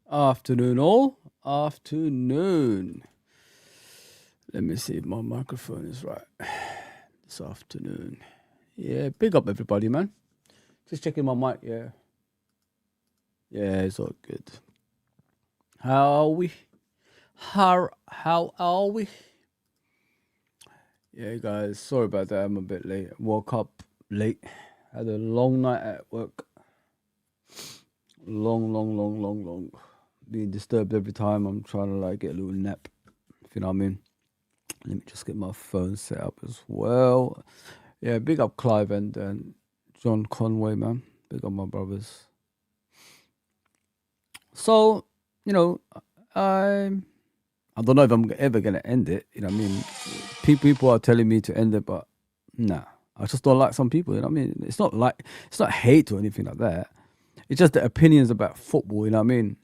Afternoon, all. Afternoon. Let me see if my microphone is right this afternoon. Yeah, big up everybody, man. Just checking my mic. Yeah, it's all good. How are we? How are we? Yeah, guys. Sorry about that. I'm a bit late. Woke up late. Had a long night at work. Long. Being disturbed every time. I'm trying to like get a little nap. If you know what I mean. Let me just get my phone set up as well. Yeah, big up Clive and John Conway, man. Big up my brothers. So, you know, I don't know if I'm ever gonna end it. You know what I mean? People are telling me to end it, but nah. I just don't like some people. You know what I mean? It's not hate or anything like that. It's just the opinions about football. You know what I mean?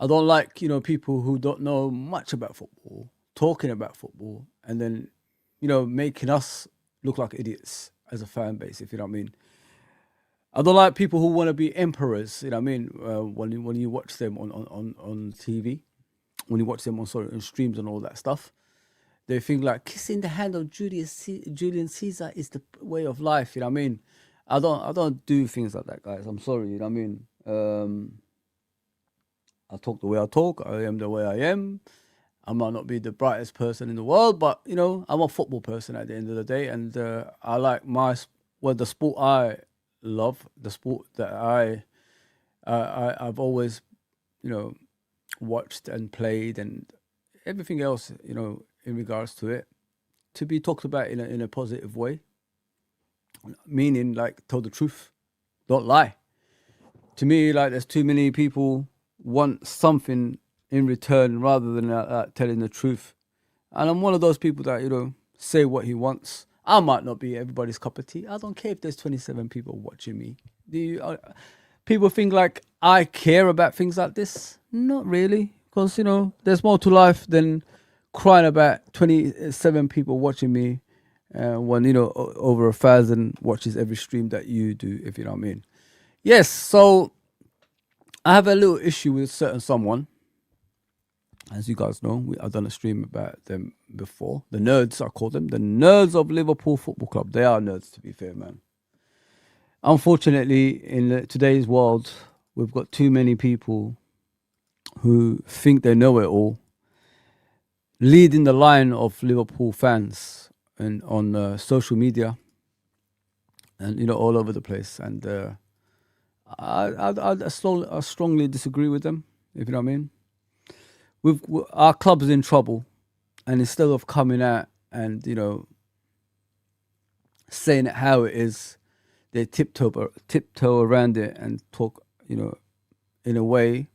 I don't like people who don't know much about football talking about football and then making us look like idiots as a fan base. If you know what I mean. I don't like people who want to be emperors. You know what I mean? When you watch them on TV, when you watch them on streams and all that stuff, they think like kissing the hand of Julian Caesar is the way of life. You know what I mean? I don't do things like that, guys. I'm sorry. You know what I mean? I talk the way I talk. I am the way I am. I might not be the brightest person in the world, but I'm a football person at the end of the day, and I like the sport I love, the sport that I've always you know watched and played, and everything else in regards to it to be talked about in a positive way, meaning like tell the truth, don't lie. To me, like there's too many people want something in return rather than telling the truth. And I'm one of those people that, say what he wants. I might not be everybody's cup of tea. I don't care if there's 27 people watching me. Do you, people think like I care about things like this? Not really. Because, there's more to life than crying about 27 people watching me when, over 1,000 watches every stream that you do, if you know what I mean. Yes, so I have a little issue with certain someone. As you guys know, I've done a stream about them before. The nerds, I call them. The nerds of Liverpool Football Club. They are nerds, to be fair, man. Unfortunately, in today's world, we've got too many people who think they know it all, leading the line of Liverpool fans and on social media and, all over the place. And I strongly disagree with them, if you know what I mean. Our club's in trouble, and instead of coming out and saying it how it is, they tiptoe around it and talk in a way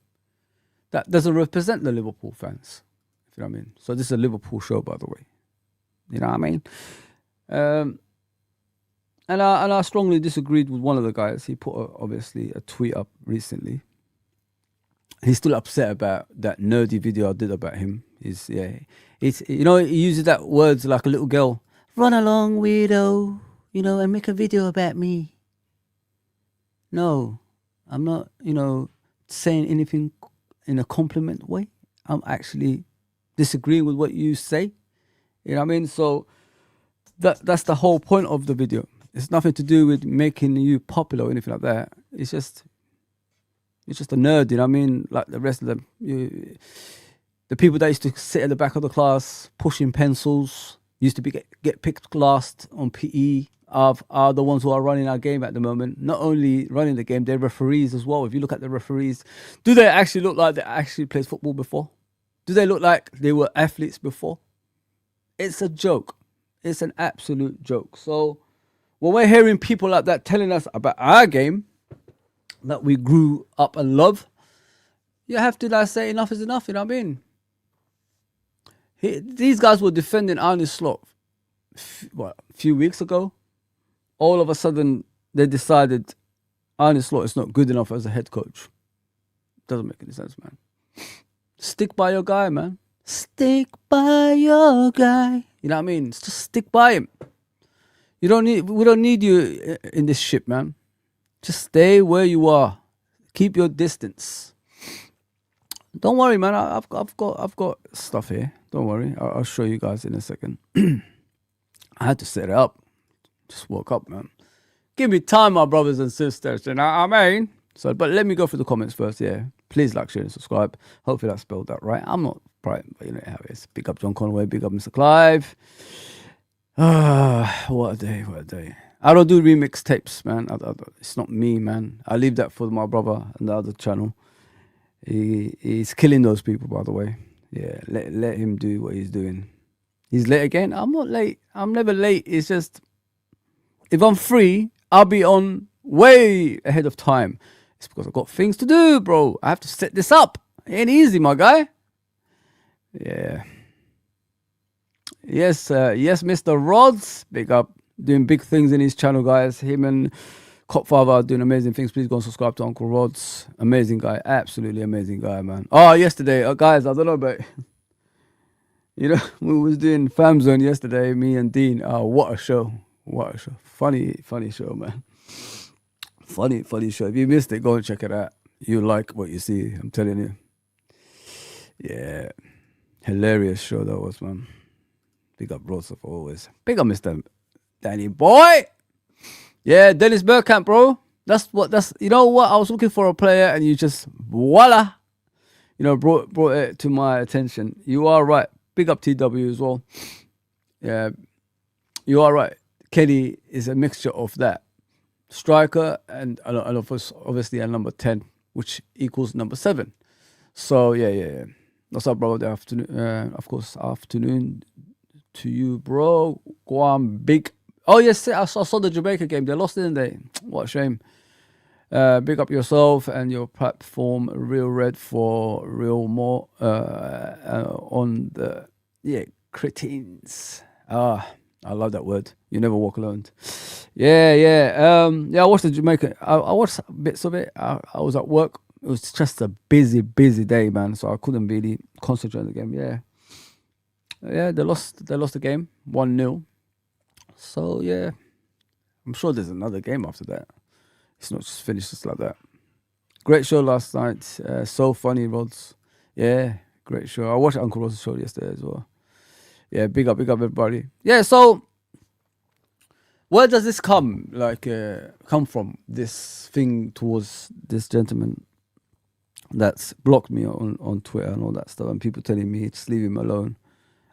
that doesn't represent the Liverpool fans, if you know what I mean. So this is a Liverpool show, by the way. You know what I mean? And I strongly disagreed with one of the guys. He put obviously a tweet up recently. He's still upset about that nerdy video I did about him. He uses that words like a little girl. Run along, weirdo, and make a video about me. No, I'm not, saying anything in a compliment way. I'm actually disagreeing with what you say. You know what I mean? So that's the whole point of the video. It's nothing to do with making you popular or anything like that. It's just a nerd, you know what I mean? Like the rest of them. The people that used to sit at the back of the class pushing pencils, used to get picked last on PE, are the ones who are running our game at the moment. Not only running the game, they're referees as well. If you look at the referees, do they actually look like they actually played football before? Do they look like they were athletes before? It's a joke. It's an absolute joke. So when we're hearing people like that telling us about our game, that we grew up and love, you have to like say enough is enough. You know what I mean? These guys were defending Arne Slot a few weeks ago. All of a sudden, they decided Arne Slot is not good enough as a head coach. Doesn't make any sense, man. Stick by your guy, man. Stick by your guy. You know what I mean? Just stick by him. We don't need you in this ship, man. Just stay where you are. Keep your distance. Don't worry, man. I've got stuff here. Don't worry. I'll show you guys in a second. I had to set it up. Just woke up, man. Give me time, my brothers and sisters. You know what I mean? So, but let me go through the comments first. Yeah, please like, share, and subscribe. Hopefully, I spelled that right. I'm not bright, but you know how it is. Big up John Conway. Big up Mr. Clive. What a day! What a day! I don't do remix tapes, man. It's not me, man. I leave that for my brother and the other channel. He's killing those people, by the way. Yeah, let him do what he's doing. He's late again. I'm not late. I'm never late. It's just if I'm free, I'll be on way ahead of time. It's because I've got things to do, bro. I have to set this up. It ain't easy, my guy. Yeah. Yes, Mr. Rods. Big up. Doing big things in his channel, guys. Him and Copfather are doing amazing things. Please go and subscribe to Uncle Rods. Amazing guy. Absolutely amazing guy, man. Oh, yesterday, guys, I don't know, but you know, we was doing Fam Zone yesterday, me and Dean. Oh, what a show. What a show. Funny show, man. Funny show. If you missed it, go and check it out. You like what you see, I'm telling you. Yeah. Hilarious show that was, man. Big up Rods of always. Big up Mr. Danny Boy. Yeah, Dennis Bergkamp, bro. You know what? I was looking for a player and you just, voila, you know, brought it to my attention. You are right. Big up TW as well. Yeah, you are right. Kenny is a mixture of that. Striker and obviously a number 10, which equals number 7. So, yeah. What's up, bro? The afternoon, of course, afternoon to you, bro. Guam, big. Oh, yes, I saw the Jamaica game. They lost, didn't they? What a shame. Big up yourself and your platform, Real Red for Real More on the, cretins. I love that word. You never walk alone. Yeah. I watched the Jamaica. I watched bits of it. I was at work. It was just a busy day, man. So I couldn't really concentrate on the game. Yeah, they lost the game 1-0. So yeah, I'm sure there's another game after that. It's not just finished just like that. Great show last night. So funny, Rods. Yeah, great show. I watched Uncle Rod's show yesterday as well. Yeah, big up everybody. Yeah, so where does this come from? This thing towards this gentleman that's blocked me on Twitter and all that stuff, and people telling me just leave him alone.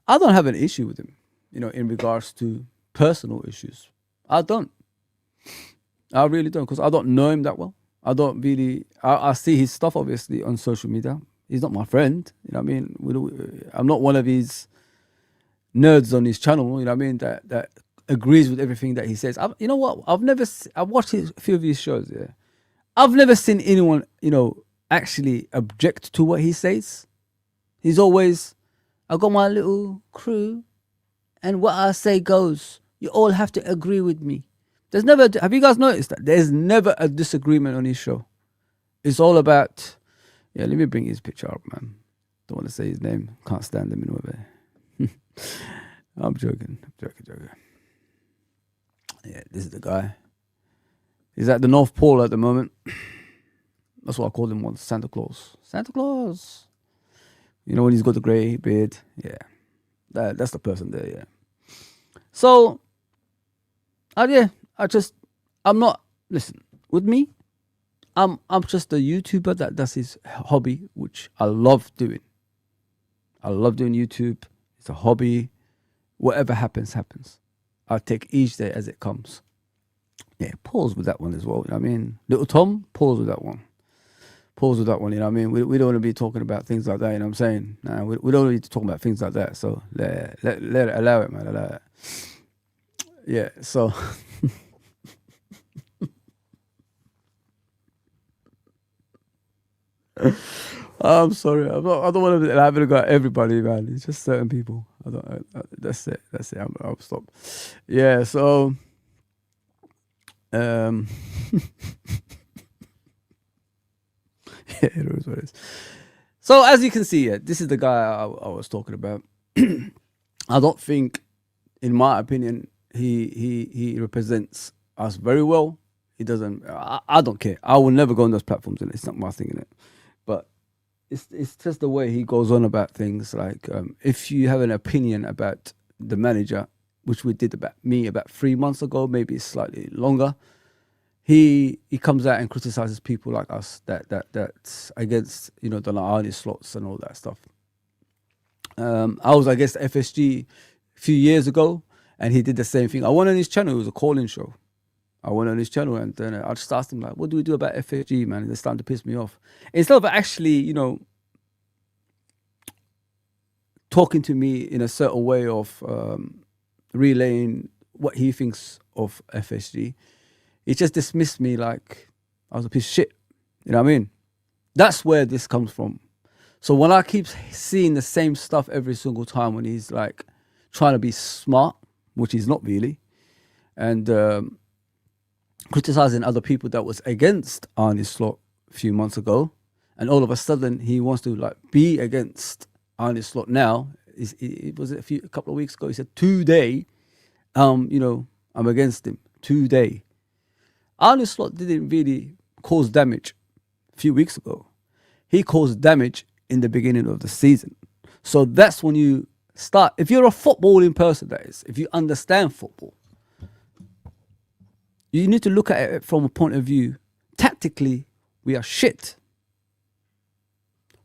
I don't have an issue with him, in regards to personal issues. I don't. I really don't, because I don't know him that well. I don't really. I see his stuff obviously on social media. He's not my friend. You know what I mean? I'm not one of his nerds on his channel. You know what I mean? That agrees with everything that he says. You know what? I've watched a few of his shows. Yeah, I've never seen anyone actually object to what he says. He's always, I got my little crew, and what I say goes. You all have to agree with me. Have you guys noticed that? There's never a disagreement on his show. It's all about, let me bring his picture up, man. Don't want to say his name. Can't stand him anyway. I'm joking. Yeah, this is the guy. He's at the North Pole at the moment. That's what I called him once, Santa Claus. Santa Claus. When he's got the grey beard. Yeah. That's the person there, yeah. So, listen, with me, I'm just a YouTuber that does his hobby, which I love doing. I love doing YouTube. It's a hobby. Whatever happens. I'll take each day as it comes. Yeah, pause with that one as well. You know what I mean? Little Tom, pause with that one. You know what I mean? We don't want to be talking about things like that, you know what I'm saying? Nah, we don't need to talk about things like that. So let it, allow it, man, allow it. Yeah, so I'm sorry. I don't want to have it got everybody, man. It's just certain people. That's it. I'll stop. Yeah. So, yeah, it is what it is. So as you can see, this is the guy I was talking about. I don't think, in my opinion, he represents us very well. He doesn't. I don't care. I will never go on those platforms, and it's not my thing in it. But it's just the way he goes on about things. Like, if you have an opinion about the manager, which we did about 3 months ago, maybe it's slightly longer. He comes out and criticizes people like us that's against the Arnie slots and all that stuff. I was against FSG a few years ago, and he did the same thing. I went on his channel. It was a calling show. I went on his channel, and then I just asked him, like, what do we do about FSG, man? They're starting to piss me off. Instead of actually, talking to me in a certain way of relaying what he thinks of FSG, he just dismissed me like I was a piece of shit. You know what I mean? That's where this comes from. So when I keep seeing the same stuff every single time, when he's like trying to be smart, which he's not really, and criticizing other people that was against Arne Slot a few months ago, and all of a sudden he wants to like be against Arne Slot now. It was a couple of weeks ago. He said today, I'm against him today. Arne Slot didn't really cause damage a few weeks ago. He caused damage in the beginning of the season. So that's when you start. If you're a footballing person, that is, if you understand football, you need to look at it from a point of view. Tactically, we are shit.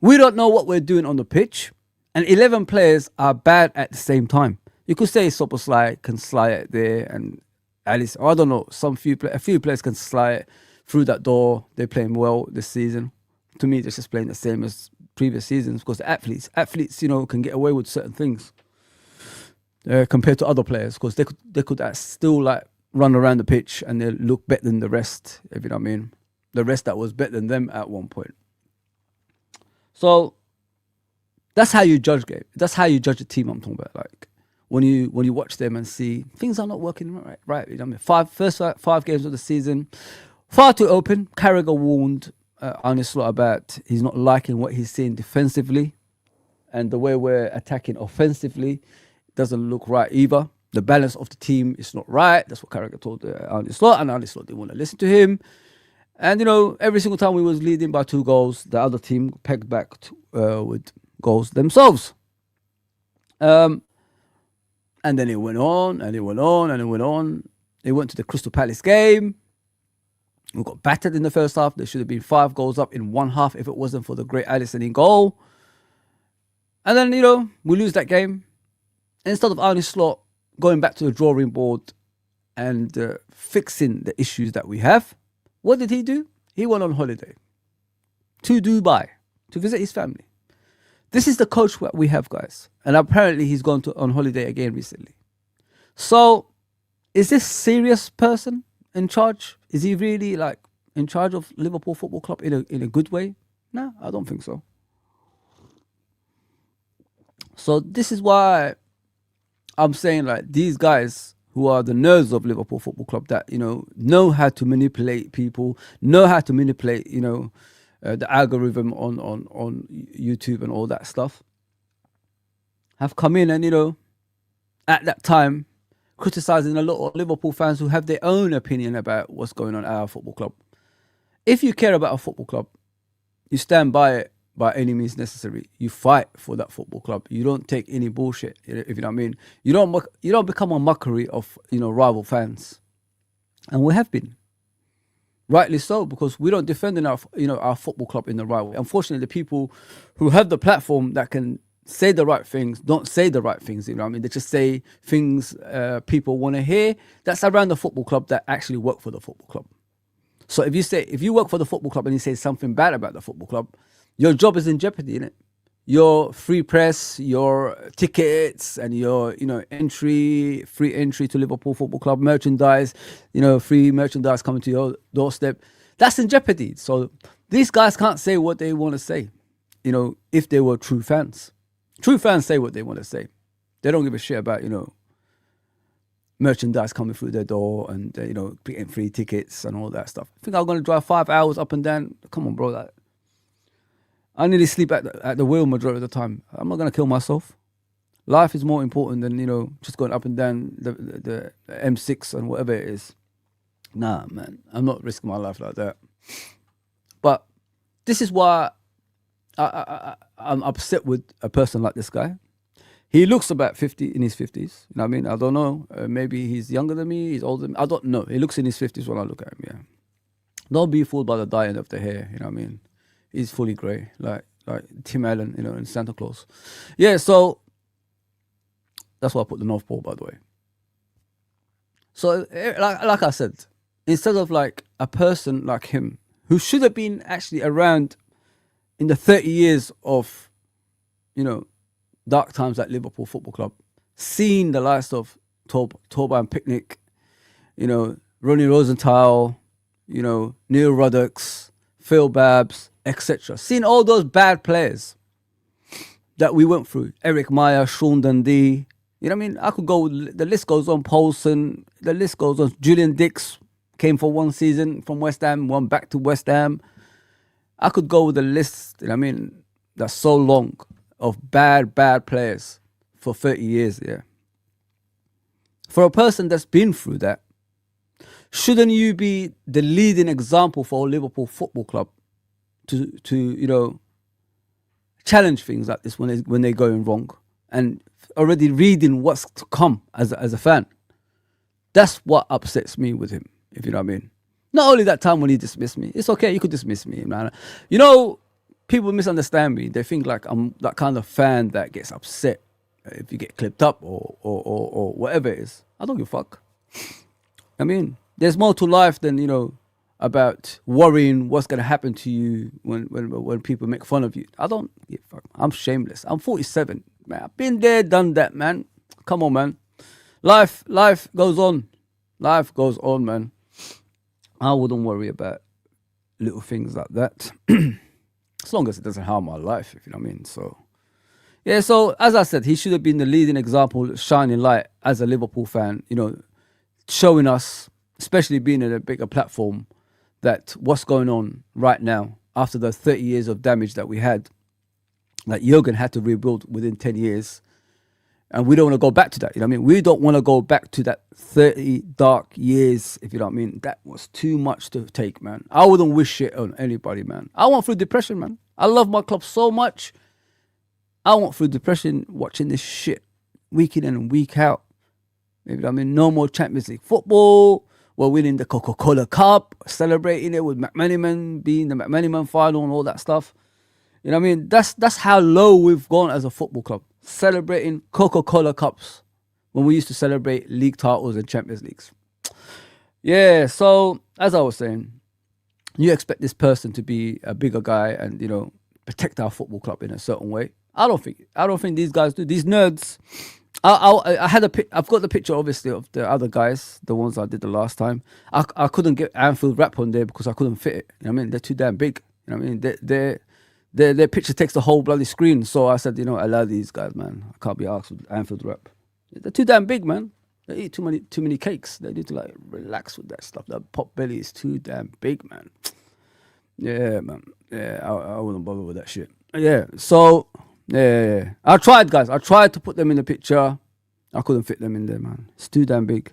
We don't know what we're doing on the pitch, and 11 players are bad at the same time. You could say Soboslai can slide it there, and Alice, I don't know, a few players can slide through that door. They're playing well this season. To me, they're just playing the same as previous seasons, because athletes, can get away with certain things compared to other players, because they could still like run around the pitch and they look better than the rest, if you know what I mean. The rest that was better than them at one point. So that's how you judge game. That's how you judge a team. I'm talking about, like when you watch them and see things are not working right. You know what I mean? First five games of the season, far too open. Carragher warned Arne Slot about he's not liking what he's seeing defensively, and the way we're attacking offensively doesn't look right either. The balance of the team is not right. That's what Carragher told Arne Slot, and Arne Slot didn't want to listen to him. And every single time we was leading by 2 goals, the other team pegged back with goals themselves. And then it went on, and it went on, and it went on. It went to the Crystal Palace game. We got battered in the first half. There should have been 5 goals up in one half if it wasn't for the great Alisson in goal. And then, we lose that game. Instead of Arne Slot going back to the drawing board and fixing the issues that we have, what did he do? He went on holiday to Dubai to visit his family. This is the coach that we have, guys. And apparently he's gone on holiday again recently. So is this serious person in charge? Is he really like in charge of Liverpool Football Club in a good way? No, I don't think so. So this is why I'm saying, like, these guys who are the nerds of Liverpool Football Club that, know how to manipulate people, know how to manipulate, the algorithm on YouTube and all that stuff, have come in and, at that time, criticizing a lot of Liverpool fans who have their own opinion about what's going on at our football club. If you care about a football club, you stand by it by any means necessary. You fight for that football club. You don't take any bullshit, if you know what I mean. You don't become a mockery of rival fans, and we have been, rightly so, because we don't defend our football club in the right way. Unfortunately, the people who have the platform that can say the right things don't say the right things. You know what I mean? They just say things people want to hear. That's around the football club that actually work for the football club. So if you work for the football club and you say something bad about the football club, your job is in jeopardy, innit? Your free press, your tickets, and your free entry to Liverpool Football Club, merchandise, free merchandise coming to your doorstep, that's in jeopardy. So these guys can't say what they want to say, if they were true fans. True fans say what they want to say. They don't give a shit about merchandise coming through their door and getting free tickets and all that stuff. I think I'm going to drive 5 hours up and down. Come on, bro. I nearly sleep at the wheel majority of the time. I'm not going to kill myself. Life is more important than, just going up and down the M6 and whatever it is. Nah, man. I'm not risking my life like that. But this is why I'm upset with a person like this guy. He looks about 50, in his 50s. You know what I mean? I don't know. Maybe he's younger than me. He's older than me. I don't know. He looks in his 50s when I look at him. Yeah. Don't be fooled by the dyeing of the hair. You know what I mean? He's fully grey, like Tim Allen, you know, in Santa Claus. Yeah. So that's why I put the North Pole, by the way. So, like I said, instead of like a person like him who should have been actually around in the 30 years of, you know, dark times at Liverpool Football Club, seeing the likes of Torban Picnic, you know, Ronnie Rosenthal, you know, Neil Ruddocks, Phil Babs, etc. Seeing all those bad players that we went through, Eric Meyer, Sean Dundee, you know what I mean? I could go, the list goes on, Paulson, the list goes on. Julian Dix came for one season from West Ham, went back to West Ham. I could go with the list, you know what I mean, that's so long, of bad players for 30 years, yeah. For a person that's been through that, shouldn't you be the leading example for Liverpool Football Club to you know, challenge things like this when they're going wrong, and already reading what's to come as a fan? That's what upsets me with him, if you know what I mean. Not only that time when he dismissed me. It's okay, you could dismiss me, man. You know, people misunderstand me. They think like I'm that kind of fan that gets upset if you get clipped up or whatever it is. I don't give a fuck. I mean, there's more to life than, you know, about worrying what's going to happen to you when people make fun of you. I don't give a fuck. I'm shameless. I'm 47, man. I've been there, done that, man. Come on, man. Life goes on. Life goes on, man. I wouldn't worry about little things like that. As long as it doesn't harm my life, if you know what I mean. So, yeah, so as I said, he should have been the leading example, shining light as a Liverpool fan, you know, showing us, especially being in a bigger platform, that what's going on right now after the 30 years of damage that we had, that Jurgen had to rebuild within 10 years. And we don't want to go back to that, you know what I mean? We don't want to go back to that 30 dark years, if you know what I mean. That was too much to take, man. I wouldn't wish it on anybody, man. I went through depression, man. I love my club so much. I went through depression watching this shit week in and week out. Maybe I mean, no more Champions League football. We're winning the Coca-Cola Cup, celebrating it with McManaman, being the McManaman final and all that stuff. You know what I mean? That's how low we've gone as a football club. Celebrating Coca-Cola Cups when we used to celebrate league titles and Champions Leagues. Yeah, so as I was saying, you expect this person to be a bigger guy and, you know, protect our football club in a certain way. I don't think these guys do. These nerds. I've got the picture obviously of the other guys, the ones I did the last time. I couldn't get Anfield Wrap on there because I couldn't fit it. You know what I mean? They're too damn big. You know what I mean? Their picture takes the whole bloody screen. So I said, you know, allow these guys, man. I can't be asked with Anfield Wrap. They're too damn big, man. They eat too many cakes. They need to like relax with that stuff. That pot belly is too damn big, man. Yeah, man. Yeah, I wouldn't bother with that shit. Yeah, so yeah. I tried, guys. I tried to put them in the picture. I couldn't fit them in there, man. It's too damn big.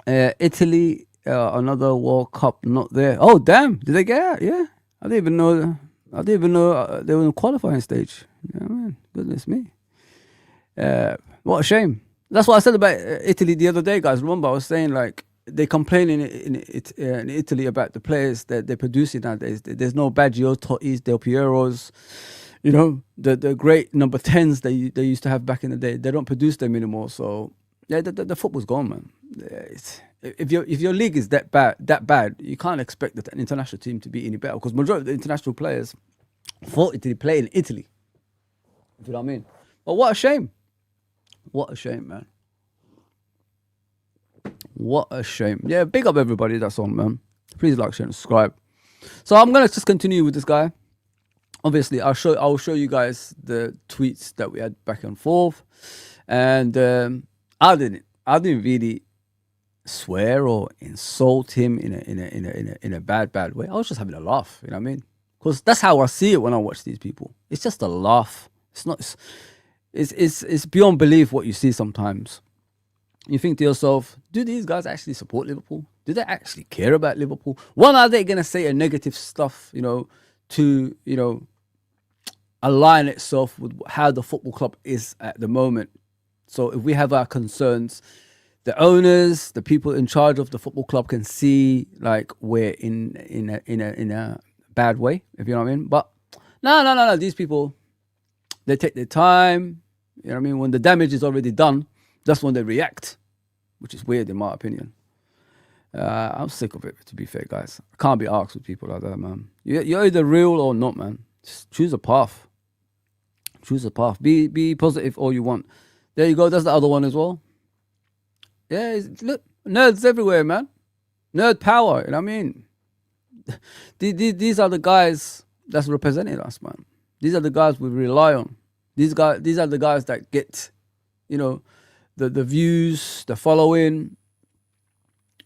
Italy, another World Cup, not there. Oh, damn. Did they get out? Yeah. I didn't even know they were in the qualifying stage. Yeah, man. Goodness me. What a shame. That's what I said about Italy the other day, guys. Remember, I was saying, like, they complain in Italy about the players that they're producing nowadays. There's no Baggio, Tottis, Del Pieros, you know, the great number 10s they used to have back in the day. They don't produce them anymore. So, yeah, the football's gone, man. If your league is that bad, you can't expect an international team to be any better because majority of the international players for Italy play in Italy. If you know what I mean. But what a shame. What a shame, man. What a shame. Yeah, big up everybody that's on, man. Please like, share, and subscribe. So I'm gonna just continue with this guy. Obviously, I'll show you guys the tweets that we had back and forth, and I didn't really swear or insult him in a bad way. I was just having a laugh. You know what I mean? Because that's how I see it when I watch these people. It's just a laugh. It's not. It's beyond belief what you see sometimes. You think to yourself, do these guys actually support Liverpool? Do they actually care about Liverpool? When are they going to say a negative stuff, you know, to, align itself with how the football club is at the moment. So if we have our concerns, the owners, the people in charge of the football club can see like we're in a bad way, if you know what I mean. But no. These people, they take their time. You know what I mean? When the damage is already done, that's when they react, which is weird in my opinion. I'm sick of it, to be fair, guys. I can't be asked with people like that, man. You're either real or not, man. Just choose a path. Choose a path. Be positive all you want. There you go. That's the other one as well. Yeah, look, nerds everywhere, man. Nerd power. You know what I mean? These are the guys that's representing us, man. These are the guys we rely on. These are the guys that get, the views, the following,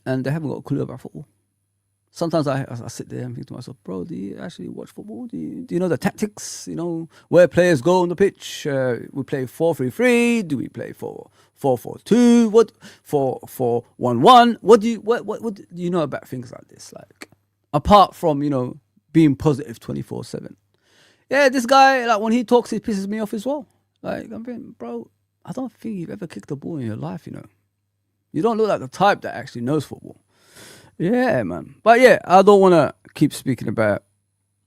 and they haven't got a clue about football. Sometimes I sit there and think to myself, bro, do you actually watch football? Do you know the tactics? Where players go on the pitch? We play 4-3-3. Do we play 4-4-2? What 4-4-1-1? What do you know about things like this? Like, apart from being positive 24/7. Yeah, this guy, like when he talks, he pisses me off as well. Like, I'm thinking, bro, I don't think you've ever kicked a ball in your life. You don't look like the type that actually knows football. Yeah, man. But yeah, I don't want to keep speaking about,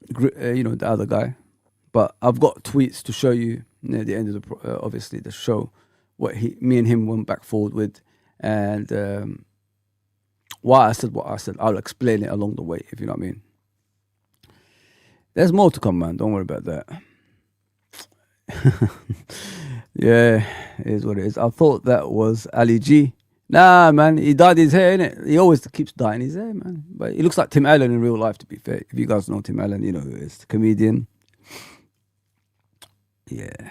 the other guy. But I've got tweets to show you near the end of obviously the show, what me and him went back forward with, and why I said what I said. I'll explain it along the way, if you know what I mean. There's more to come, man. Don't worry about that. Yeah, it is what it is. I thought that was Ali G. Nah, man, he dyed his hair, innit? He always keeps dyeing his hair, man. But he looks like Tim Allen in real life, to be fair. If you guys know Tim Allen, you know who he is. The comedian. Yeah.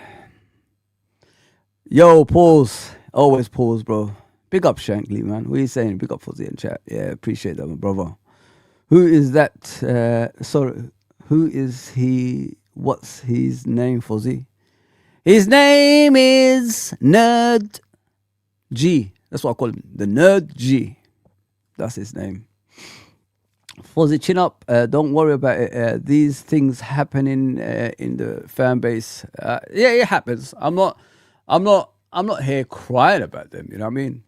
Yo, pause. Always pause, bro. Big up Shankly, man. What are you saying? Big up Fozi in chat. Yeah, appreciate that, my brother. Who is that? Sorry. Who is he? What's his name, Fozi? His name is Nerd G. That's what I call him. The Nerd G. That's his name. Fozi, chin up. Don't worry about it. These things happening in the fan base. Yeah, it happens. I'm not here crying about them. You know what I mean?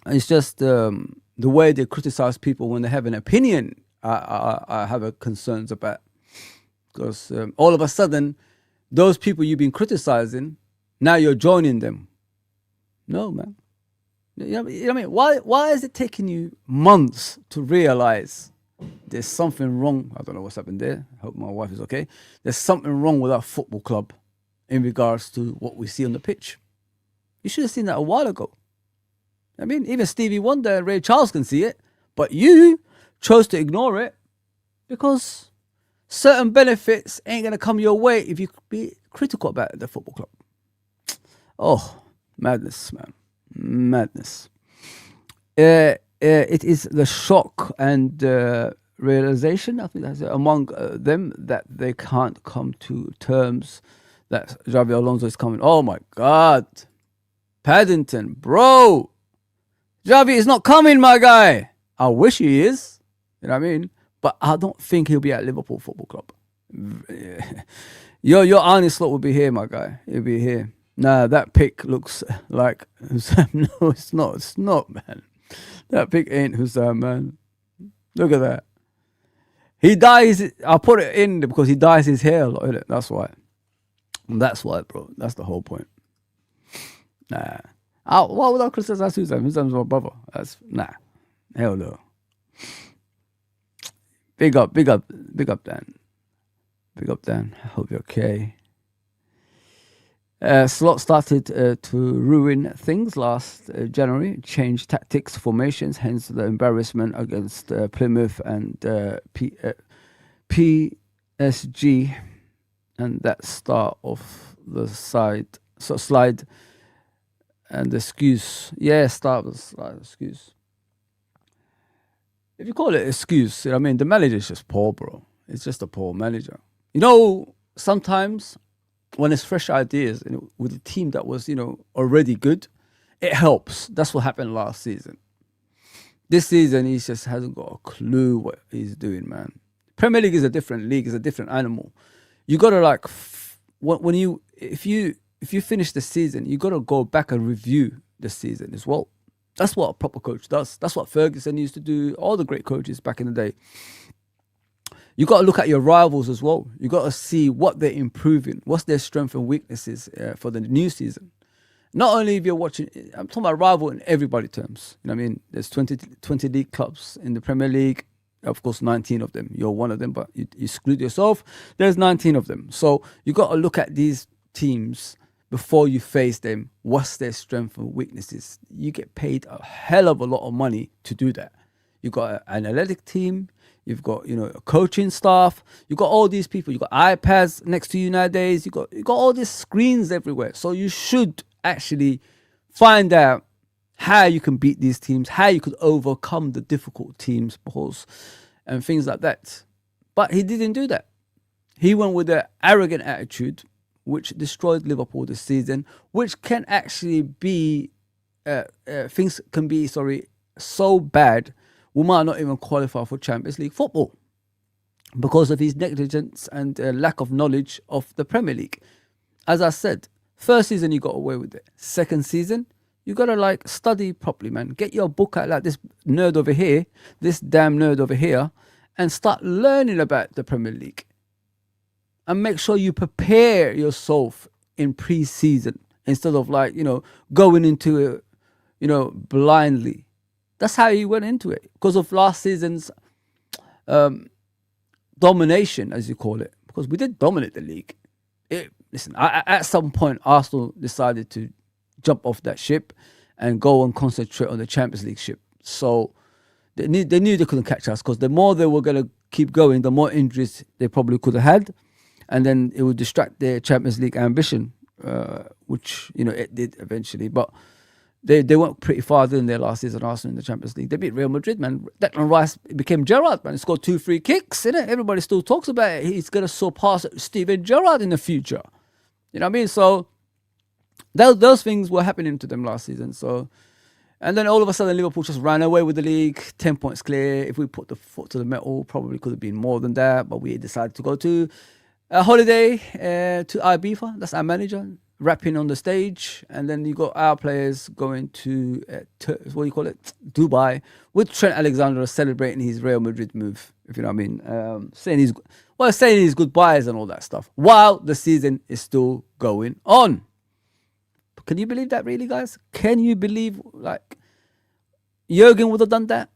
It's just the way they criticize people when they have an opinion. I have concerns about, because all of a sudden, those people you've been criticizing, now you're joining them. No, man. You know what I mean? Why is it taking you months to realize there's something wrong? I don't know what's happened there. I hope my wife is okay. There's something wrong with our football club in regards to what we see on the pitch. You should have seen that a while ago. I mean, even Stevie Wonder and Ray Charles can see it, but you chose to ignore it because certain benefits ain't going to come your way if you be critical about the football club. Oh, madness, man. Madness. It is the shock and realization, I think that's it, among them, that they can't come to terms that Xabi Alonso is coming. Oh my God. Paddington, bro. Xavi is not coming, my guy. I wish he is. You know what I mean? But I don't think he'll be at Liverpool Football Club. Your honest slot will be here, my guy. He'll be here. Nah, that pic looks like Husam. No, it's not. It's not, man. That pic ain't Husam, man. Look at that. He dyes. I put it in because he dyes his hair a lot, innit? That's why. That's why, bro. That's the whole point. Nah. Why would I criticize Husam? Husam's my brother. That's hell no. Big up, Dan. Big up, Dan. I hope you're okay. Slot started to ruin things last January, changed tactics, formations, hence the embarrassment against Plymouth and PSG, and that start of the slide and the excuse. Yeah, start of the slide, excuse. If you call it excuse, you know what I mean? The manager is just poor, bro. It's just a poor manager. Sometimes when it's fresh ideas with a team that was, already good, it helps. That's what happened last season. This season, he just hasn't got a clue what he's doing, man. Premier League is a different league, it's a different animal. You gotta like when you if you finish the season, you gotta go back and review the season as well. That's what a proper coach does. That's what Ferguson used to do. All the great coaches back in the day. You got to look at your rivals as well. You got to see what they're improving, what's their strengths and weaknesses for the new season. Not only if you're watching, I'm talking about rival in everybody terms. You know what I mean? There's 20 league clubs in the Premier League. Of course, 19 of them. You're one of them, but you screwed yourself. There's 19 of them. So you got to look at these teams before you face them. What's their strengths and weaknesses? You get paid a hell of a lot of money to do that. You got an analytic team. You've got, a coaching staff. You've got all these people. You've got iPads next to you nowadays. You've got all these screens everywhere. So you should actually find out how you can beat these teams, how you could overcome the difficult teams, and things like that. But he didn't do that. He went with an arrogant attitude, which destroyed Liverpool this season, which can actually be, things can be, so bad, we might not even qualify for Champions League football because of his negligence and lack of knowledge of the Premier League. As I said, first season you got away with it. Second season, you got to study properly, man. Get your book out like this nerd over here, this damn nerd over here, and start learning about the Premier League. And make sure you prepare yourself in pre-season instead of going into it, blindly. That's how he went into it because of last season's domination, as you call it. Because we did dominate the league. At some point, Arsenal decided to jump off that ship and go and concentrate on the Champions League ship. So they knew they couldn't catch us because the more they were going to keep going, the more injuries they probably could have had. And then it would distract their Champions League ambition, which, it did eventually. But they went pretty far in their last season, Arsenal in the Champions League. They beat Real Madrid, man. Declan Rice became Gerrard, man. He scored 2 free kicks, innit? Everybody still talks about it. He's going to surpass Steven Gerrard in the future. You know what I mean? So those things were happening to them last season. So, and then all of a sudden Liverpool just ran away with the league, 10 points clear. If we put the foot to the metal, probably could have been more than that. But we decided to go to a holiday to Ibiza. That's our manager. Rapping on the stage, and then you got our players going to Dubai with Trent Alexander celebrating his Real Madrid move, if you know what I mean, saying his goodbyes and all that stuff while the season is still going on. Can you believe that, really, guys? Can you believe Jurgen would have done that?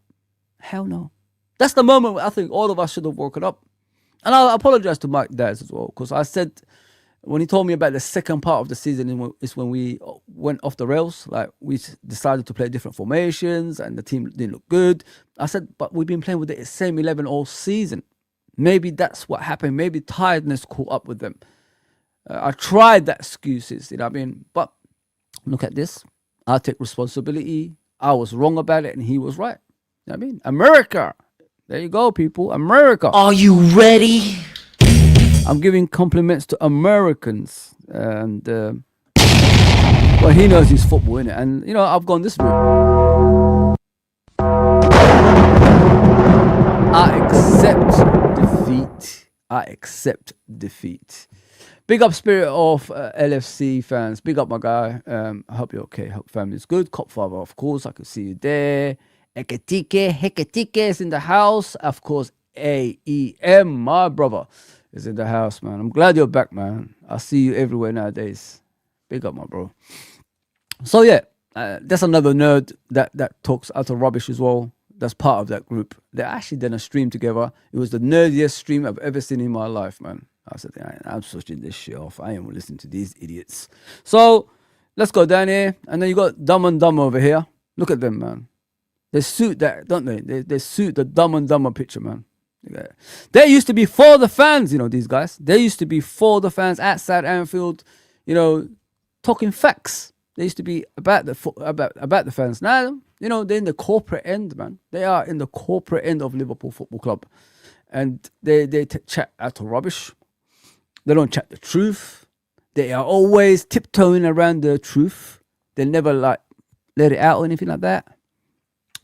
Hell no. That's the moment where I think all of us should have woken up. And I apologize to Mike Daz as well, because I said, when he told me about the second part of the season is when we went off the rails. We decided to play different formations and the team didn't look good. I said, but we've been playing with the same 11 all season. Maybe that's what happened. Maybe tiredness caught up with them. I tried that excuses, you know what I mean? But look at this. I take responsibility. I was wrong about it and he was right. You know what I mean? America. There you go, people. America. Are you ready? I'm giving compliments to Americans, and well, he knows his football, innit? And I've gone this route. I accept defeat. Big up spirit of LFC fans. Big up my guy. I hope you're okay. Hope family's good. Cop father, of course. I can see you there. Hekatike is in the house. Of course, AEM, my brother, is in the house, man. I'm glad you're back, man. I see you everywhere nowadays. Big up, my bro. So yeah, that's another nerd that talks out of rubbish as well. That's part of that group. They actually done a stream together. It was the nerdiest stream I've ever seen in my life, man. I said, I'm switching this shit off. I ain't listening to these idiots. So let's go down here, and then you got Dumb and Dumber over here. Look at them, man. They suit that, don't they? They suit the Dumb and Dumber picture, man. They used to be for the fans, these guys. They used to be for the fans outside Anfield, talking facts. They used to be about the fans. Now, they're in the corporate end, man. They are in the corporate end of Liverpool Football Club. And they chat out of rubbish. They don't chat the truth. They are always tiptoeing around the truth. They never let it out or anything like that.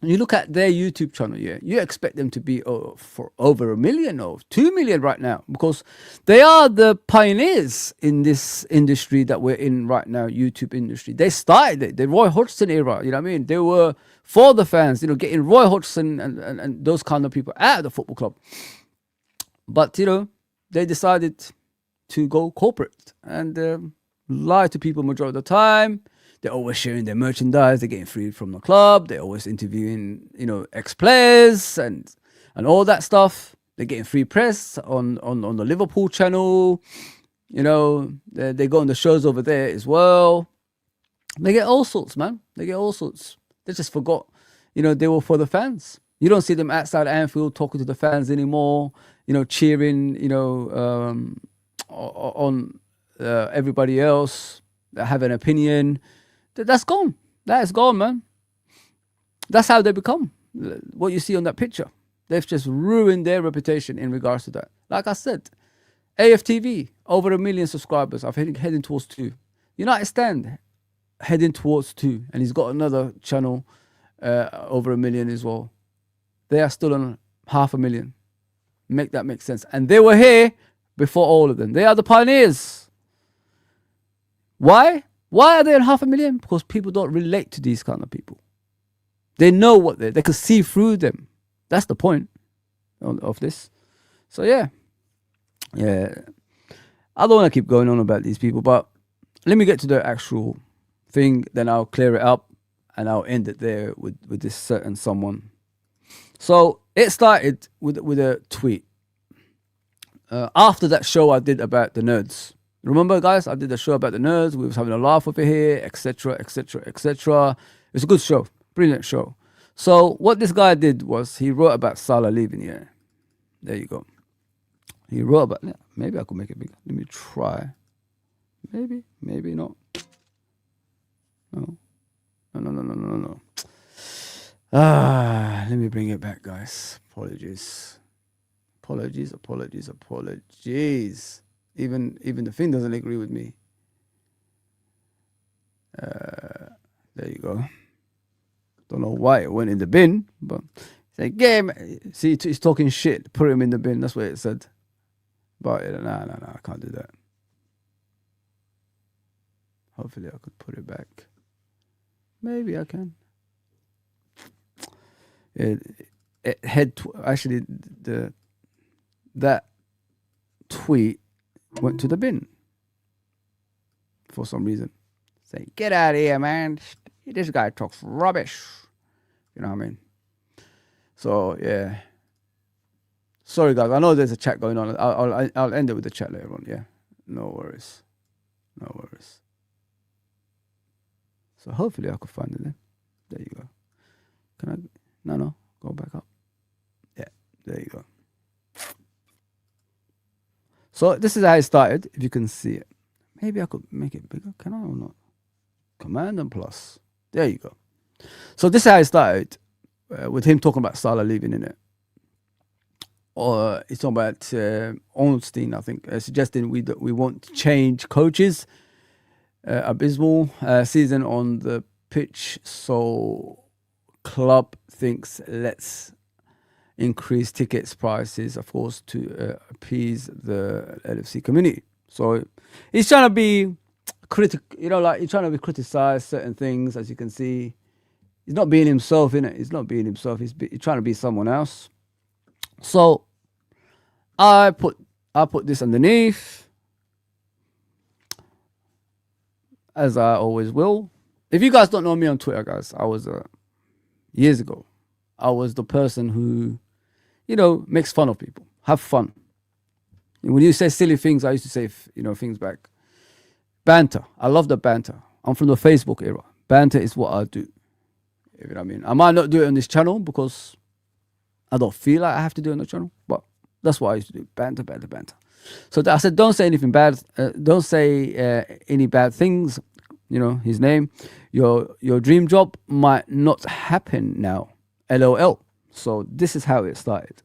you look at their YouTube channel, yeah, you expect them to be for over 1 million or 2 million right now, because they are the pioneers in this industry that we're in right now, YouTube industry. They started it, the Roy Hodgson era, you know what I mean? They were for the fans, you know, getting Roy Hodgson and those kind of people out of the football club. But, you know, they decided to go corporate and lie to people majority of the time. They're always sharing their merchandise. They're getting free from the club. They're always interviewing, you know, ex-players and all that stuff. They're getting free press on the Liverpool channel. You know, they go on the shows over there as well. They get all sorts, man. They get all sorts. They just forgot, you know, they were for the fans. You don't see them outside Anfield talking to the fans anymore, you know, cheering, you know, on everybody else that have an opinion. That's gone. That is gone, man. That's how they become. What you see on that picture. They've just ruined their reputation in regards to that. Like I said, AFTV, over 1 million subscribers. I'm heading towards 2. United Stand, heading towards 2. And he's got another channel over 1 million as well. They are still on 500,000. Make that make sense. And they were here before all of them. They are the pioneers. Why? Why are they on 500,000? Because people don't relate to these kind of people. They know what they can see through them. That's the point of this. So yeah. I don't want to keep going on about these people, but let me get to the actual thing. Then I'll clear it up and I'll end it there with this certain someone. So it started with a tweet. After that show I did about the nerds. Remember, guys, I did a show about the nerds. We was having a laugh over here, etc., etc., etc. It's a good show. Brilliant show. So what this guy did was he wrote about Salah leaving. Yeah, there you go. He wrote about. Yeah, maybe I could make it bigger. Let me try. Maybe not. No. Let me bring it back, guys. Apologies. Even the thing doesn't agree with me. There you go. Don't know why it went in the bin, but say game. See, he's talking shit. Put him in the bin. That's what it said. But no, I can't do that. Hopefully, I could put it back. Maybe I can. Actually that tweet went to the bin for some reason. Say, get out of here, man. This guy talks rubbish. You know what I mean? So yeah. Sorry guys, I know there's a chat going on. I'll end it with the chat later on. Yeah, no worries. So hopefully I could find it then. There you go. Can I? No. Go back up. Yeah, there you go. So this is how it started, if you can see it. Maybe I could make it bigger. Can I or not? Command and plus. There you go. So this is how it started, with him talking about Salah leaving in it. Or he's talking about Ornstein, I think, suggesting we won't change coaches. Abysmal season on the pitch, so club thinks let's increase tickets prices, of course, to appease the LFC community. So he's trying to be critical, you know, like he's trying to criticize certain things, as you can see. He's not being himself, innit? He's not being himself. He's trying to be someone else. So I put this underneath, as I always will. If you guys don't know me on Twitter, guys, I was years ago, I was the person who, you know, makes fun of people, have fun. And when you say silly things, I used to say, you know, things back. Banter. I love the banter. I'm from the Facebook era. Banter is what I do. You know what I mean? I might not do it on this channel because I don't feel like I have to do it on the channel, but that's what I used to do. Banter. So I said, don't say anything bad. Don't say any bad things. You know, his name. Your dream job might not happen now. LOL. So this is how it started.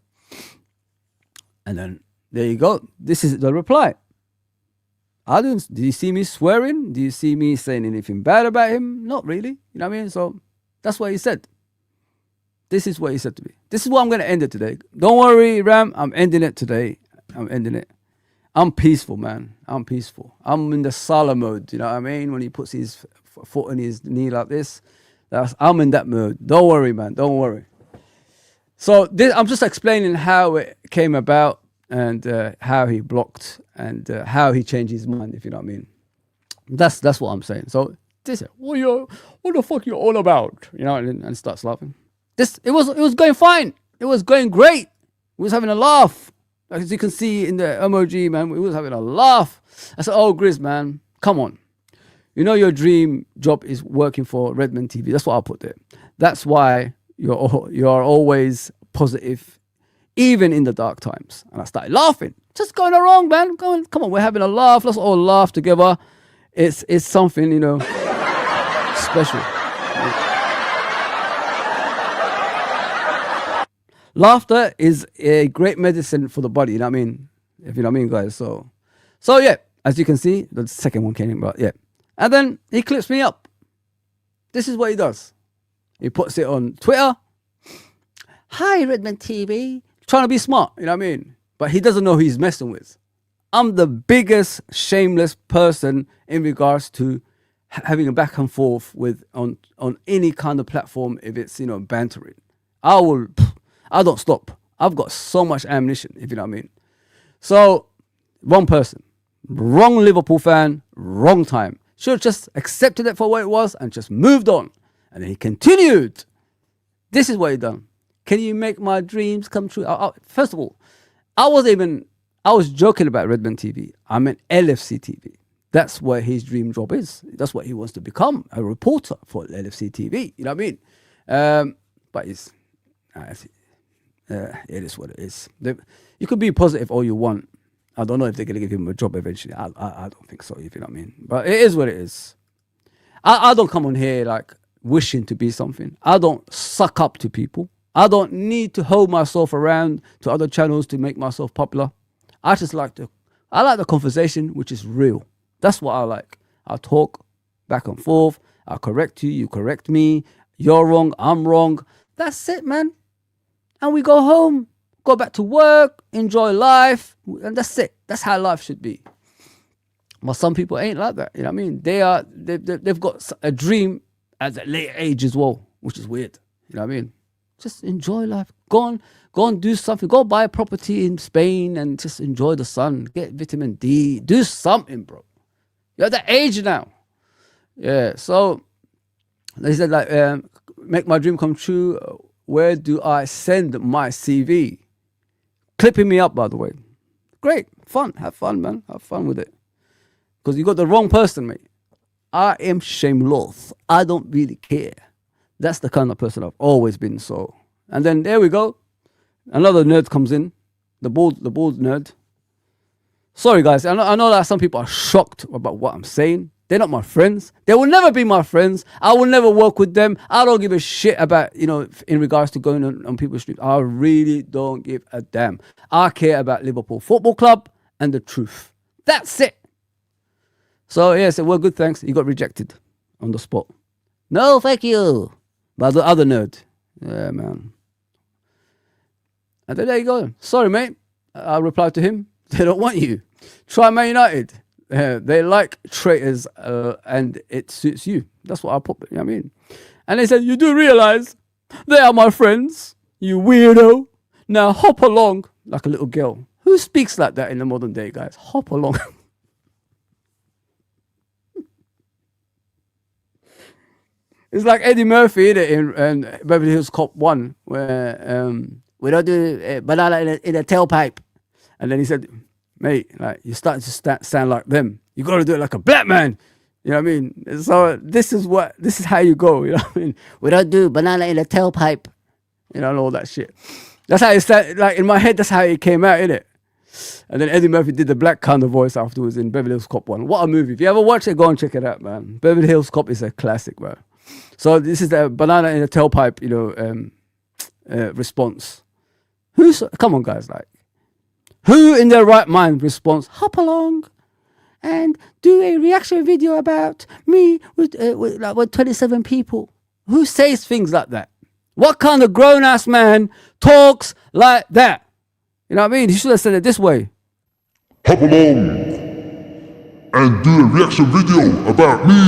And then there you go. This is the reply. Do you see me swearing? Do you see me saying anything bad about him? Not really. You know what I mean? So that's what he said. This is what he said to me. This is what I'm going to end it today. Don't worry, Ram. I'm ending it today. I'm ending it. I'm peaceful, man. I'm peaceful. I'm in the Salah mode. You know what I mean? When he puts his foot on his knee like this, I'm in that mode. Don't worry, man. Don't worry. So I'm just explaining how it came about and how he blocked and how he changed his mind, if you know what I mean. That's what I'm saying. So this, what the fuck you all about? You know, and starts laughing. It was going fine. It was going great. We was having a laugh. As you can see in the emoji, man, we was having a laugh. I said, oh, Grizz, man, come on. You know your dream job is working for Redmond TV. That's what I put there. That's why you are always positive, even in the dark times. And I started laughing. Just going along, man. Come on, we're having a laugh. Let's all laugh together. It's something, you know, special. Laughter is a great medicine for the body, you know what I mean? If you know what I mean, guys. So yeah, as you can see, the second one came in, but yeah. And then he clips me up. This is what he does. He puts it on Twitter. Hi, Redmond TV. Trying to be smart, you know what I mean? But he doesn't know who he's messing with. I'm the biggest shameless person in regards to having a back and forth with on any kind of platform if it's, you know, bantering. I don't stop. I've got so much ammunition, if you know what I mean. So, wrong person. Wrong Liverpool fan. Wrong time. Should have just accepted it for what it was and just moved on. And then he continued. This is what he done. Can you make my dreams come true? First of all, I was joking about Redmond TV. I meant LFC TV. That's what his dream job is. That's what he wants to become, a reporter for LFC TV. You know what I mean? But it is what it is. You could be positive all you want. I don't know if they're going to give him a job eventually. I don't think so, if you know what I mean. But it is what it is. I don't come on here like wishing to be something. I don't suck up to people. I don't need to hold myself around to other channels to make myself popular. I like the conversation, which is real. That's what I like. I talk back and forth. I correct you. You correct me. You're wrong. I'm wrong. That's it, man. And we go home, go back to work, enjoy life, and that's it. That's how life should be. But some people ain't like that. You know what I mean? They've got a dream at a late age as well, which is weird. You know what I mean? Just enjoy life. Go and do something. Go buy a property in Spain and just enjoy the sun. Get vitamin D. Do something, bro. You're at that age now. Yeah. So they said like, make my dream come true. Where do I send my CV? Clipping me up, by the way. Great. Fun. Have fun, man. Have fun with it. Because you got the wrong person, mate. I am shameless. I don't really care. That's the kind of person I've always been. So, and then there we go. Another nerd comes in. The bald nerd. Sorry, guys. I know that some people are shocked about what I'm saying. They're not my friends. They will never be my friends. I will never work with them. I don't give a shit about, you know, in regards to going on people's streets. I really don't give a damn. I care about Liverpool Football Club and the truth. That's it. So, yeah, so well, good, thanks. You got rejected on the spot. No, thank you. But the other nerd. Yeah, man. And then there you go. Sorry, mate. I replied to him. They don't want you. Try Man United. They like traitors and it suits you. That's what I put, you know what I mean? And they said, you do realize they are my friends, you weirdo. Now hop along like a little girl. Who speaks like that in the modern day, guys? Hop along. It's like Eddie Murphy in Beverly Hills Cop 1, where we don't do banana in a tailpipe. And then he said, mate, like you're starting to sound like them. You got to do it like a black man. You know what I mean? So this is how you go. You know what I mean? We don't do banana in a tailpipe. You know, and all that shit. That's how it started. Like in my head, that's how it came out, innit? And then Eddie Murphy did the black kind of voice afterwards in Beverly Hills Cop 1. What a movie. If you ever watch it, go and check it out, man. Beverly Hills Cop is a classic, bro. So this is the banana in a tailpipe, you know, response. Come on, guys, like. Who in their right mind responds, hop along and do a reaction video about me with 27 people? Who says things like that? What kind of grown-ass man talks like that? You know what I mean? He should have said it this way. Hop along and do a reaction video about me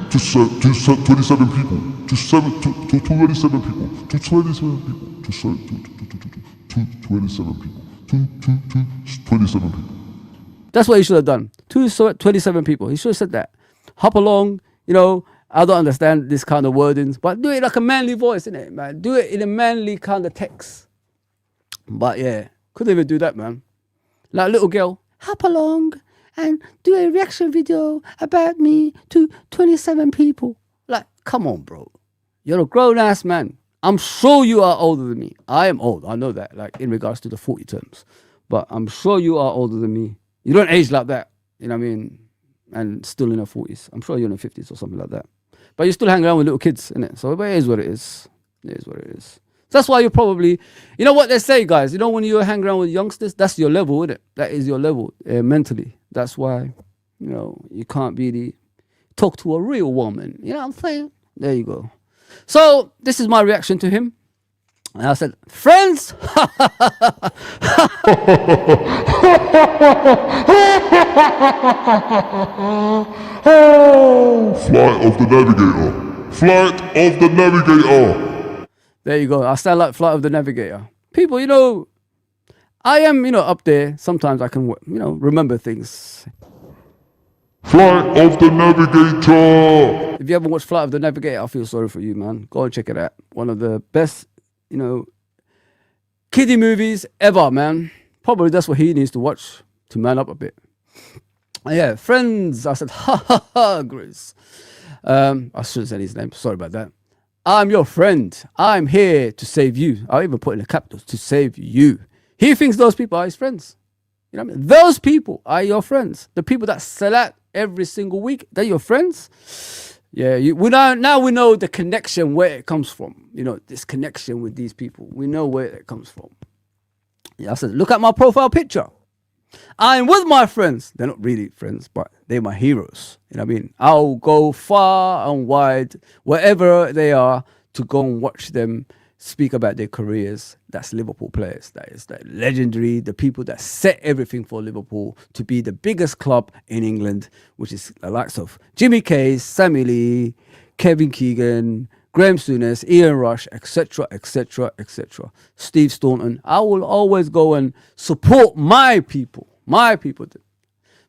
to 27 people. To 27 people. To 27 people. To 27 people. To 27 people. To 27 people. That's what he should have done. 27 people. He should have said that. Hop along, you know. I don't understand this kind of wordings, but do it like a manly voice, innit, man? Do it in a manly kind of text. But yeah, couldn't even do that, man. Like a little girl, hop along and do a reaction video about me to 27 people. Like, come on, bro. You're a grown-ass man. I'm sure you are older than me. I am old. I know that, like, in regards to the 40 terms. But I'm sure you are older than me. You don't age like that, you know what I mean? And still in your 40s. I'm sure you're in your 50s or something like that. But you still hang around with little kids, innit? So it is what it is. It is what it is. So that's why you're probably, you know what they say, guys? You know when you hang around with youngsters, that's your level, isn't it? That is your level mentally. That's why, you know, you can't really talk to a real woman. You know what I'm saying? There you go. So this is my reaction to him. And I said, friends. Flight of the Navigator. Flight of the Navigator. There you go. I sound like Flight of the Navigator. People, you know, I am, you know, up there. Sometimes I can, you know, remember things. Flight of the Navigator. If you haven't watched Flight of the Navigator, I feel sorry for you, man. Go and check it out. One of the best, you know, kiddie movies ever, man. Probably that's what he needs to watch to man up a bit. Yeah, friends. I said, ha ha ha, Grace. I shouldn't say his name. Sorry about that. I'm your friend. I'm here to save you. I even put in the capitals, to save you. He thinks those people are his friends. You know what I mean? Those people are your friends. The people that sell out every single week, they're your friends. Yeah, now we know the connection, where it comes from. You know, this connection with these people. We know where it comes from. Yeah, I said, look at my profile picture. I'm with my friends. They're not really friends, but they're my heroes. You know what I mean? I'll go far and wide, wherever they are, to go and watch them speak about their careers. That's Liverpool players. That is that legendary, the people that set everything for Liverpool to be the biggest club in England, which is the likes of Jimmy Case, Sammy Lee, Kevin Keegan, Graham Souness, Ian Rush, etc., etc., etc. Steve Staunton. I will always go and support my people. My people.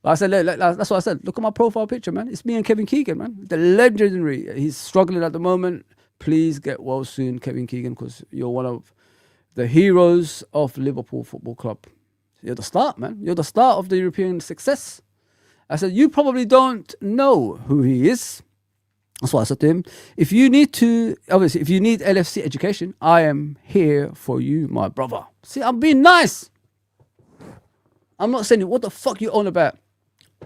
But I said, that's what I said. Look at my profile picture, man. It's me and Kevin Keegan, man. The legendary. He's struggling at the moment. Please get well soon, Kevin Keegan, because you're one of the heroes of Liverpool Football Club. You're the start, man. You're the start of the European success. I said, you probably don't know who he is. That's what I said to him. If you need LFC education, I am here for you, my brother. See, I'm being nice. I'm not saying, what the fuck you on about?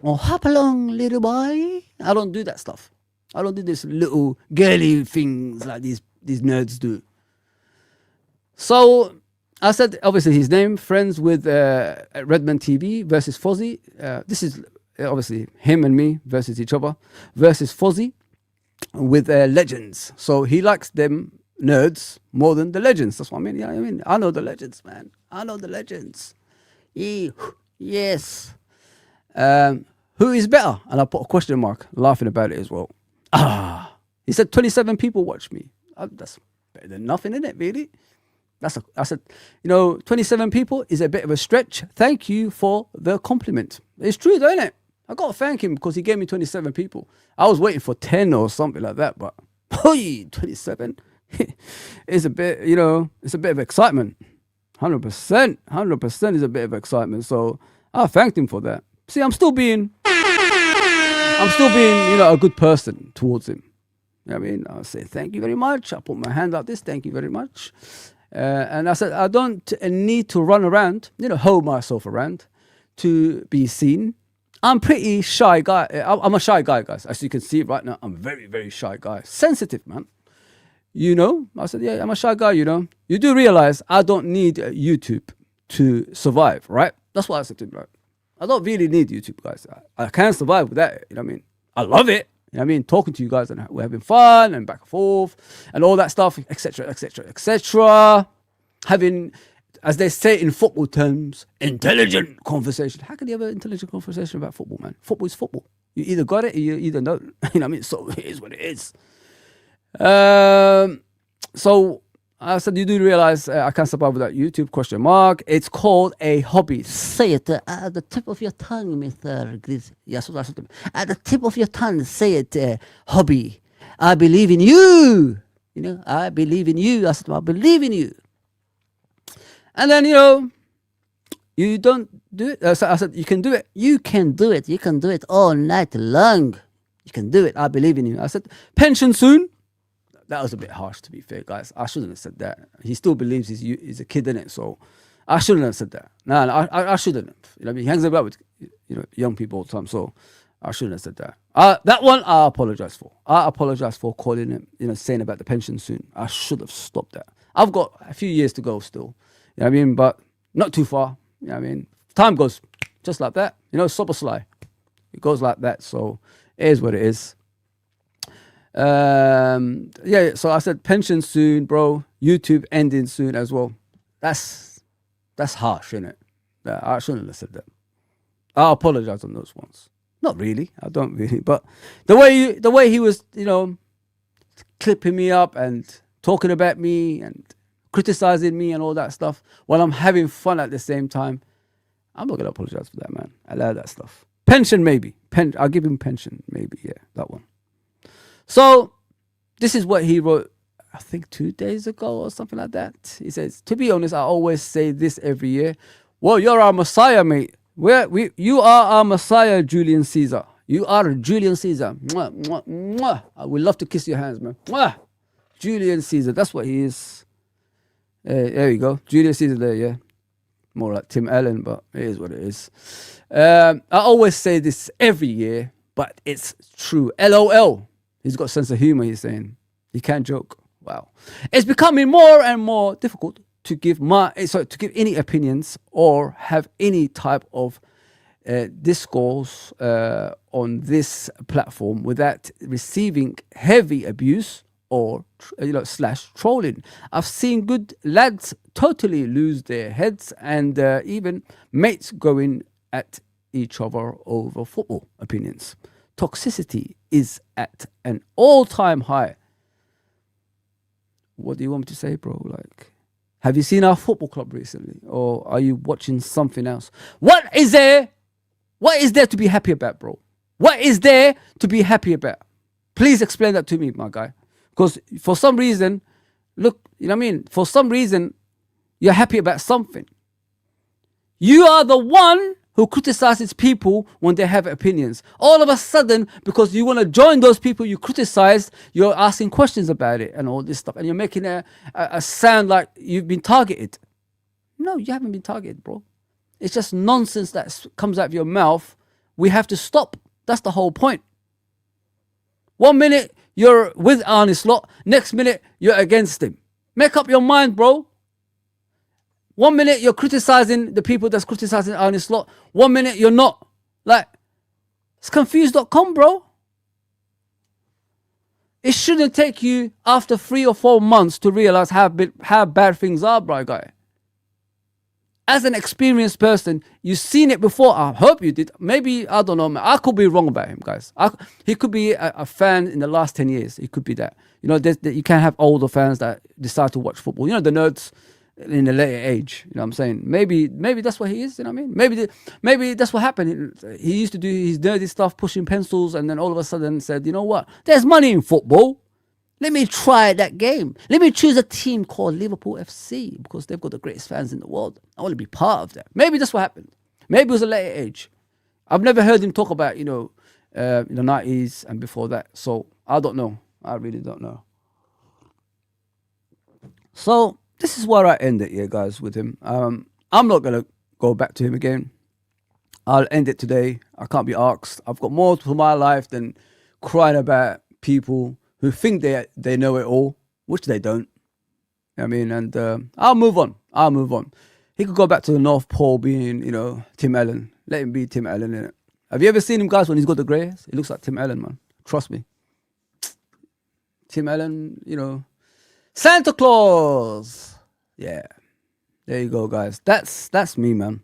Oh, hop along, little boy. I don't do that stuff. I don't do this little girly things like these nerds do. So I said, obviously, his name, friends with Redman TV versus Fozi. This is obviously him and me versus each other versus Fozi with legends. So he likes them nerds more than the legends. That's what I mean. You know what I mean? I know the legends, man. I know the legends. Yes. Who is better? And I put a question mark, laughing about it as well. He said 27 people watch me. That's better than nothing, isn't it, really? I said, 27 people is a bit of a stretch. Thank you for the compliment. It's true, don't it? I got to thank him because he gave me 27 people. I was waiting for 10 or something like that, but 27 is a bit, it's a bit of excitement. 100% is a bit of excitement. So I thanked him for that. See, I'm still being, a good person towards him. You know what I mean? I say, thank you very much. I put my hand like this. Thank you very much. And I said, I don't need to run around, hold myself around to be seen. I'm pretty shy guy. I'm a shy guy, guys. As you can see right now, I'm a very, very shy guy. Sensitive, man. I said, yeah, I'm a shy guy, You do realize I don't need YouTube to survive, right? That's what I said to him, right? I don't really need YouTube, guys. I can survive without it, you know what I mean? I love it, You know what I mean? Talking to you guys and we're having fun and back and forth and all that stuff, etc., etc., etc. Having, as they say in football terms, intelligent conversation. How can you have an intelligent conversation about football, man? Football is football. You either got it or you either don't. You know what I mean? So it is what it is. So I said, you do realize I can't survive without YouTube, question mark. It's called a hobby. Say it at the tip of your tongue, Mr. Gris. Yes, at the tip of your tongue, say it, hobby. I believe in you. You know, I believe in you. I said, I believe in you. And then, you know, you don't do it. So I said, you can do it. You can do it. You can do it all night long. You can do it. I believe in you. I said, pension soon. That was a bit harsh, to be fair, guys. I shouldn't have said that. He still believes he's a kid in it, so I shouldn't have said that. No, I shouldn't have. You know what I mean? He hangs about with young people all the time, so I shouldn't have said that. That one I apologize for. I apologize for calling him, saying about the pension soon. I should have stopped that. I've got a few years to go still. You know what I mean? But not too far. You know what I mean? Time goes just like that. Super sly. It goes like that, so it is what it is. So I said pension soon, bro. YouTube ending soon as well. That's harsh, isn't it? I shouldn't have said that. I apologize on those ones. Not really. I don't really. But the way he was, clipping me up and talking about me and criticizing me and all that stuff while I'm having fun at the same time, I'm not gonna apologize for that, man. I love that stuff. Pension, maybe. I'll give him pension, maybe. Yeah, that one. So, this is what he wrote, I think 2 days ago or something like that. He says, to be honest, I always say this every year. Well, you're our Messiah, mate. You are our Messiah, Julian Caesar. You are Julian Caesar. Mwah, mwah, mwah. I would love to kiss your hands, man. Mwah. Julian Caesar, that's what he is. There you go. Julius Caesar there, yeah. More like Tim Allen, but it is what it is. I always say this every year, but it's true. LOL. He's got a sense of humor, he's saying. He can't joke. Wow. It's becoming more and more difficult to give any opinions or have any type of discourse on this platform without receiving heavy abuse or / trolling. I've seen good lads totally lose their heads and even mates going at each other over football opinions. Toxicity is at an all-time high. What do you want me to say, bro? Like, have you seen our football club recently? Or are you watching something else? What is there to be happy about, bro? What is there to be happy about? Please explain that to me, my guy. Because for some reason, look, you know what I mean? For some reason, you're happy about something. You are the one who criticizes people when they have opinions. All of a sudden, because you want to join those people you criticize, you're asking questions about it and all this stuff. And you're making a sound like you've been targeted. No, you haven't been targeted, bro. It's just nonsense that comes out of your mouth. We have to stop. That's the whole point. 1 minute, you're with Arne Slot. Next minute, you're against him. Make up your mind, bro. 1 minute you're criticizing the people that's criticizing Arne Slot. 1 minute you're not. Like, it's confused.com, bro. It shouldn't take you after 3 or 4 months to realize how bad things are, bro, guy. As an experienced person, you've seen it before. I hope you did. Maybe, I don't know, man. I could be wrong about him, guys. He could be a fan in the last 10 years. It could be that. You can't have older fans that decide to watch football. The nerds in a later age, what I'm saying? Maybe that's what he is, you know what I mean? Maybe that's what happened. He used to do his nerdy stuff, pushing pencils, and then all of a sudden said, you know what? There's money in football. Let me try that game. Let me choose a team called Liverpool FC because they've got the greatest fans in the world. I want to be part of that. Maybe that's what happened. Maybe it was a later age. I've never heard him talk about, in the 90s and before that. So I don't know. I really don't know. So this is where I end it here, guys, with him. I'm not going to go back to him again. I'll end it today. I can't be asked. I've got more to my life than crying about people who think they know it all, which they don't. I mean, and I'll move on. He could go back to the North Pole being, Tim Allen. Let him be Tim Allen, innit? Have you ever seen him, guys, when he's got the grey hairs? He looks like Tim Allen, man. Trust me. Tim Allen, Santa Claus. Yeah. There you go, guys. That's me, man.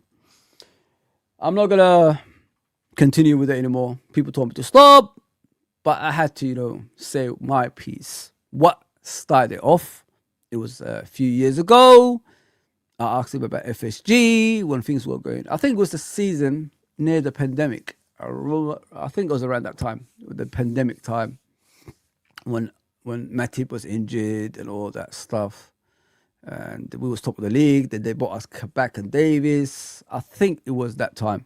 I'm not gonna continue with it anymore. People told me to stop, but I had to, say my piece. What started it off? It was a few years ago. I asked him about FSG when things were going. I think it was the season near the pandemic. I think it was around that time, the pandemic time, when Matip was injured and all that stuff. And we was top of the league. Then they bought us back and Davis. I think it was that time.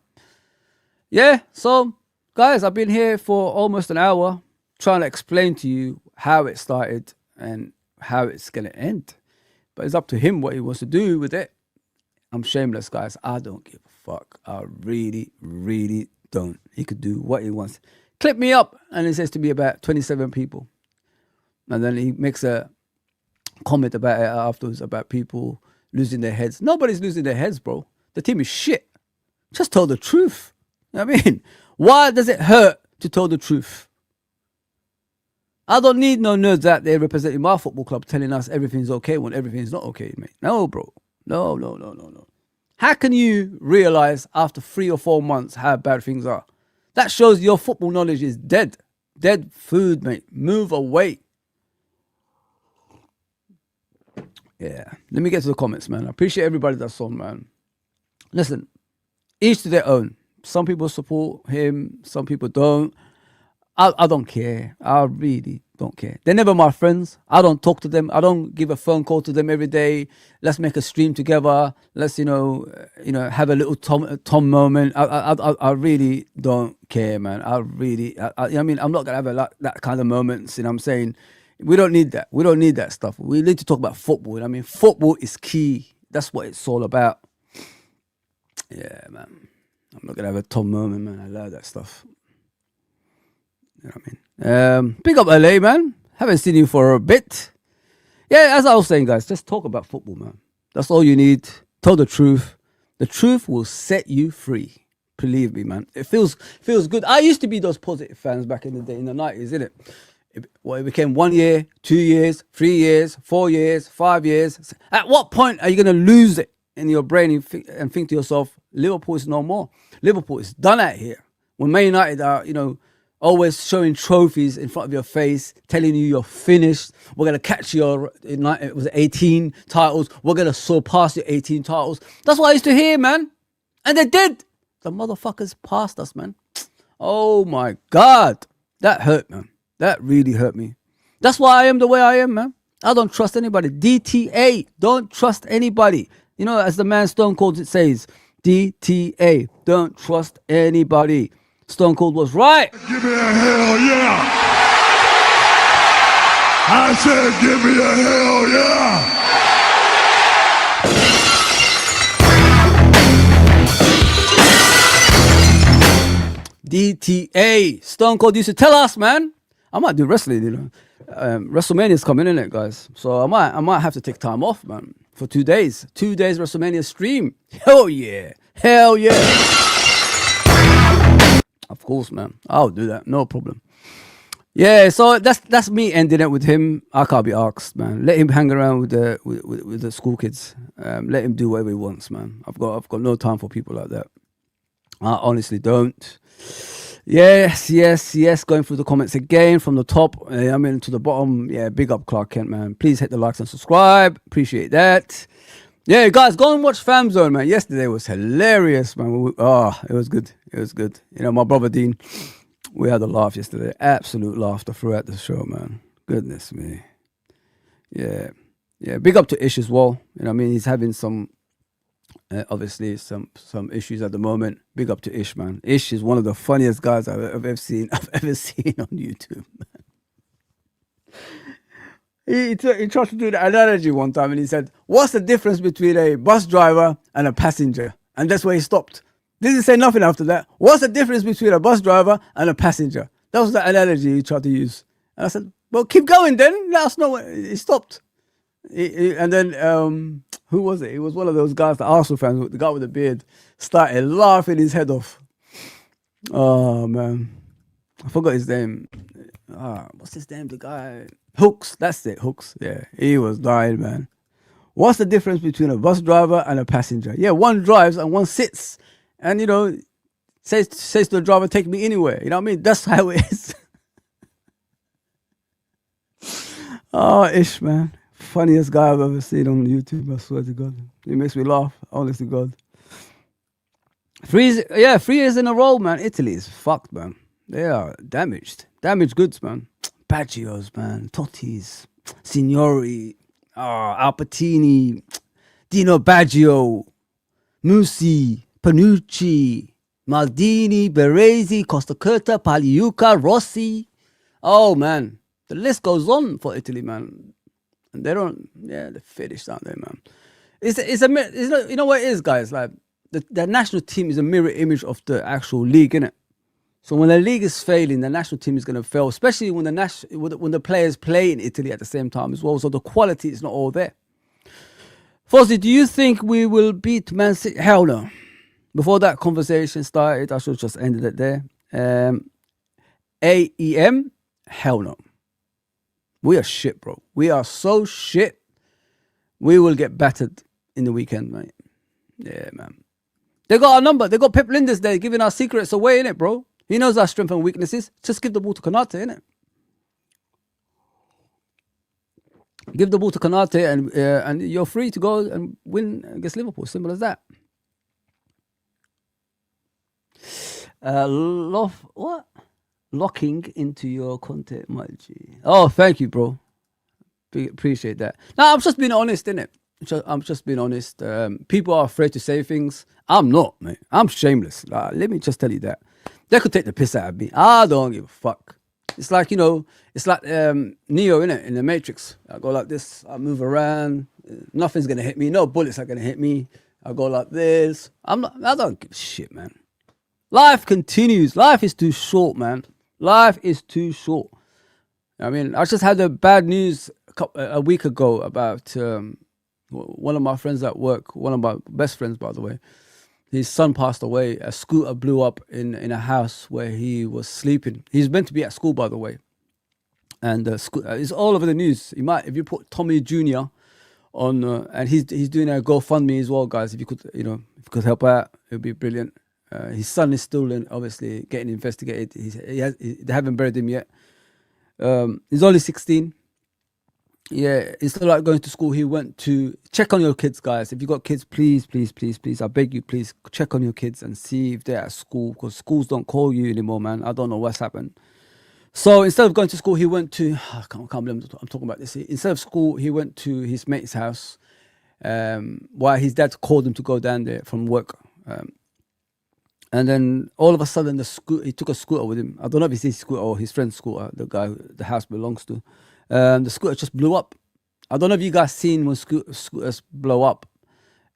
Yeah, so guys, I've been here for almost an hour trying to explain to you how it started and how it's going to end. But it's up to him what he wants to do with it. I'm shameless, guys. I don't give a fuck. I really, really don't. He could do what he wants. Clip me up, and it says to be about 27 people. And then he makes a comment about it afterwards about people losing their heads. Nobody's losing their heads, bro. The team is shit. Just tell the truth. I mean, why does it hurt to tell the truth? I don't need no nerds out there representing my football club telling us everything's okay when everything's not okay, mate. No, bro. No. How can you realize after 3 or 4 months how bad things are? That shows your football knowledge is dead. Dead food, mate. Move away. Yeah. Let me get to the comments, man. I appreciate everybody that's on, man. Listen, each to their own. Some people support him. Some people don't. I don't care. I really don't care. They're never my friends. I don't talk to them. I don't give a phone call to them every day. Let's make a stream together. Let's, have a little Tom moment. I really don't care, man. I'm not gonna have that kind of moments. I'm saying, we don't need that. We don't need that stuff. We need to talk about football. Football is key. That's what it's all about. Yeah, man. I'm not gonna have a Tom moment, man. I love that stuff. You know what I mean? Big up LA, man. Haven't seen you for a bit. Yeah, as I was saying, guys, just talk about football, man. That's all you need. Tell the truth. The truth will set you free. Believe me, man. It feels good. I used to be those positive fans back in the day, in the 90s, innit? It became 1 year, 2 years, 3 years, 4 years, 5 years. At what point are you going to lose it in your brain and think to yourself, Liverpool is no more. Liverpool is done out here. When Man United are, always showing trophies in front of your face, telling you you're finished. We're going to catch your, it was 18 titles. We're going to surpass your 18 titles. That's what I used to hear, man. And they did. The motherfuckers passed us, man. Oh, my God. That hurt, man. That really hurt me. That's why I am the way I am, man. I don't trust anybody. DTA. Don't trust anybody. As the man Stone Cold says, DTA. Don't trust anybody. Stone Cold was right. Give me a hell yeah. I said give me a hell yeah. DTA. Stone Cold used to tell us, man. I might do wrestling, WrestleMania's coming, in it, guys. So I might have to take time off, man, for 2 days. 2 days WrestleMania stream. Hell yeah. Hell yeah. Of course, man. I'll do that. No problem. Yeah, so that's me ending it with him. I can't be asked, man. Let him hang around with the school kids. Let him do whatever he wants, man. I've got no time for people like that. I honestly don't. Yes. Going through the comments again from the top. To the bottom. Yeah, big up Clark Kent, man. Please hit the likes and subscribe. Appreciate that. Yeah, guys, go and watch Fam Zone, man. Yesterday was hilarious, man. It was good. It was good. My brother Dean, we had a laugh yesterday. Absolute laughter throughout the show, man. Goodness me. Yeah. Big up to Ish as well. He's having some, obviously, some issues at the moment. Big up to Ish, man. Ish is one of the funniest guys I've ever seen on YouTube, man. He tried to do the analogy one time and he said, what's the difference between a bus driver and a passenger? And that's where he stopped. Didn't say nothing after that. What's the difference between a bus driver and a passenger? That was the analogy he tried to use. And I said, well, keep going then. Let us know when he stopped. And then, who was it? It was one of those guys, the Arsenal fans, the guy with the beard, started laughing his head off. Oh, man. I forgot his name. What's his name? The guy Hooks. That's it. Hooks. Yeah, he was dying, man. What's the difference between a bus driver and a passenger? Yeah, one drives and one sits, and says to the driver, "Take me anywhere." You know what I mean? That's how it is. Oh, Ish, man. Funniest guy I've ever seen on YouTube. I swear to God. He makes me laugh. Honest to God. 3 years in a row, man. Italy is fucked, man. They are damaged. Damaged goods, man. Baggios, man. Totti's. Signori. Albertini. Dino Baggio. Musi. Panucci. Maldini. Berezi. Costacurta. Pagliuca. Rossi. Oh, man. The list goes on for Italy, man. And they don't, they're finished, aren't they, man? You know what it is, guys? Like, the national team is a mirror image of the actual league, innit? So when the league is failing, the national team is going to fail, especially when the players play in Italy at the same time as well. So the quality is not all there. Fozi, do you think we will beat Man City? Hell no. Before that conversation started, I should have just ended it there. AEM? Hell no. We are shit, bro. We are so shit. We will get battered in the weekend, mate. Yeah, man. They got our number. They got Pep Linders there giving our secrets away, innit, bro? He knows our strengths and weaknesses. Just give the ball to Konate, innit? Give the ball to Konate and you're free to go and win against Liverpool. Simple as that. What? Locking into your content, my G. Oh, thank you, bro. Appreciate that. Now, I'm just being honest, innit? I'm just being honest. People are afraid to say things. I'm not, mate. I'm shameless. Let me just tell you that. They could take the piss out of me. I don't give a fuck. It's like, it's like Neo, innit? In the Matrix. I go like this. I move around. Nothing's going to hit me. No bullets are going to hit me. I go like this. I don't give a shit, man. Life continues. Life is too short, man. Life is too short. I mean, I just had the bad news a week ago about one of my friends at work, one of my best friends, by the way. His son passed away. A scooter blew up in a house where he was sleeping. He's meant to be at school, by the way. And it's all over the news. If you put Tommy Jr. on, and he's doing a GoFundMe as well, guys. If you could help out, it would be brilliant. His son is still obviously getting investigated. They haven't buried him yet. He's only 16. Yeah, instead of like going to school, he went to check on your kids, guys. If you got kids, please, I beg you, please check on your kids and see if they're at school, because schools don't call you anymore, man. I don't know what's happened. So instead of going to school, he went to, I can't believe I'm talking about this. Instead of school, he went to his mate's house while his dad called him to go down there from work. And then all of a sudden, he took a scooter with him. I don't know if it's his scooter or his friend's scooter, the guy the house belongs to. The scooter just blew up. I don't know if you guys seen when scooters blow up.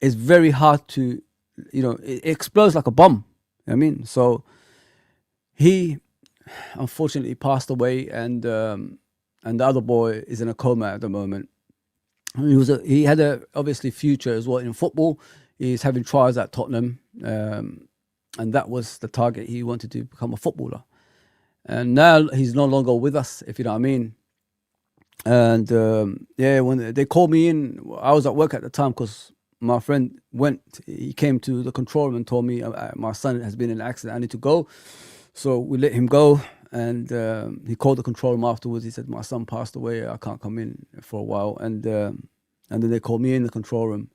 It's very hard to, it explodes like a bomb. You know what I mean? So he unfortunately passed away, and the other boy is in a coma at the moment. He had a obviously future as well in football. He's having trials at Tottenham. And that was the target. He wanted to become a footballer. And now he's no longer with us, if you know what I mean. And when they called me in, I was at work at the time because my friend he came to the control room and told me my son has been in an accident. I need to go. So we let him go. And he called the control room afterwards. He said, my son passed away. I can't come in for a while. And then they called me in the control room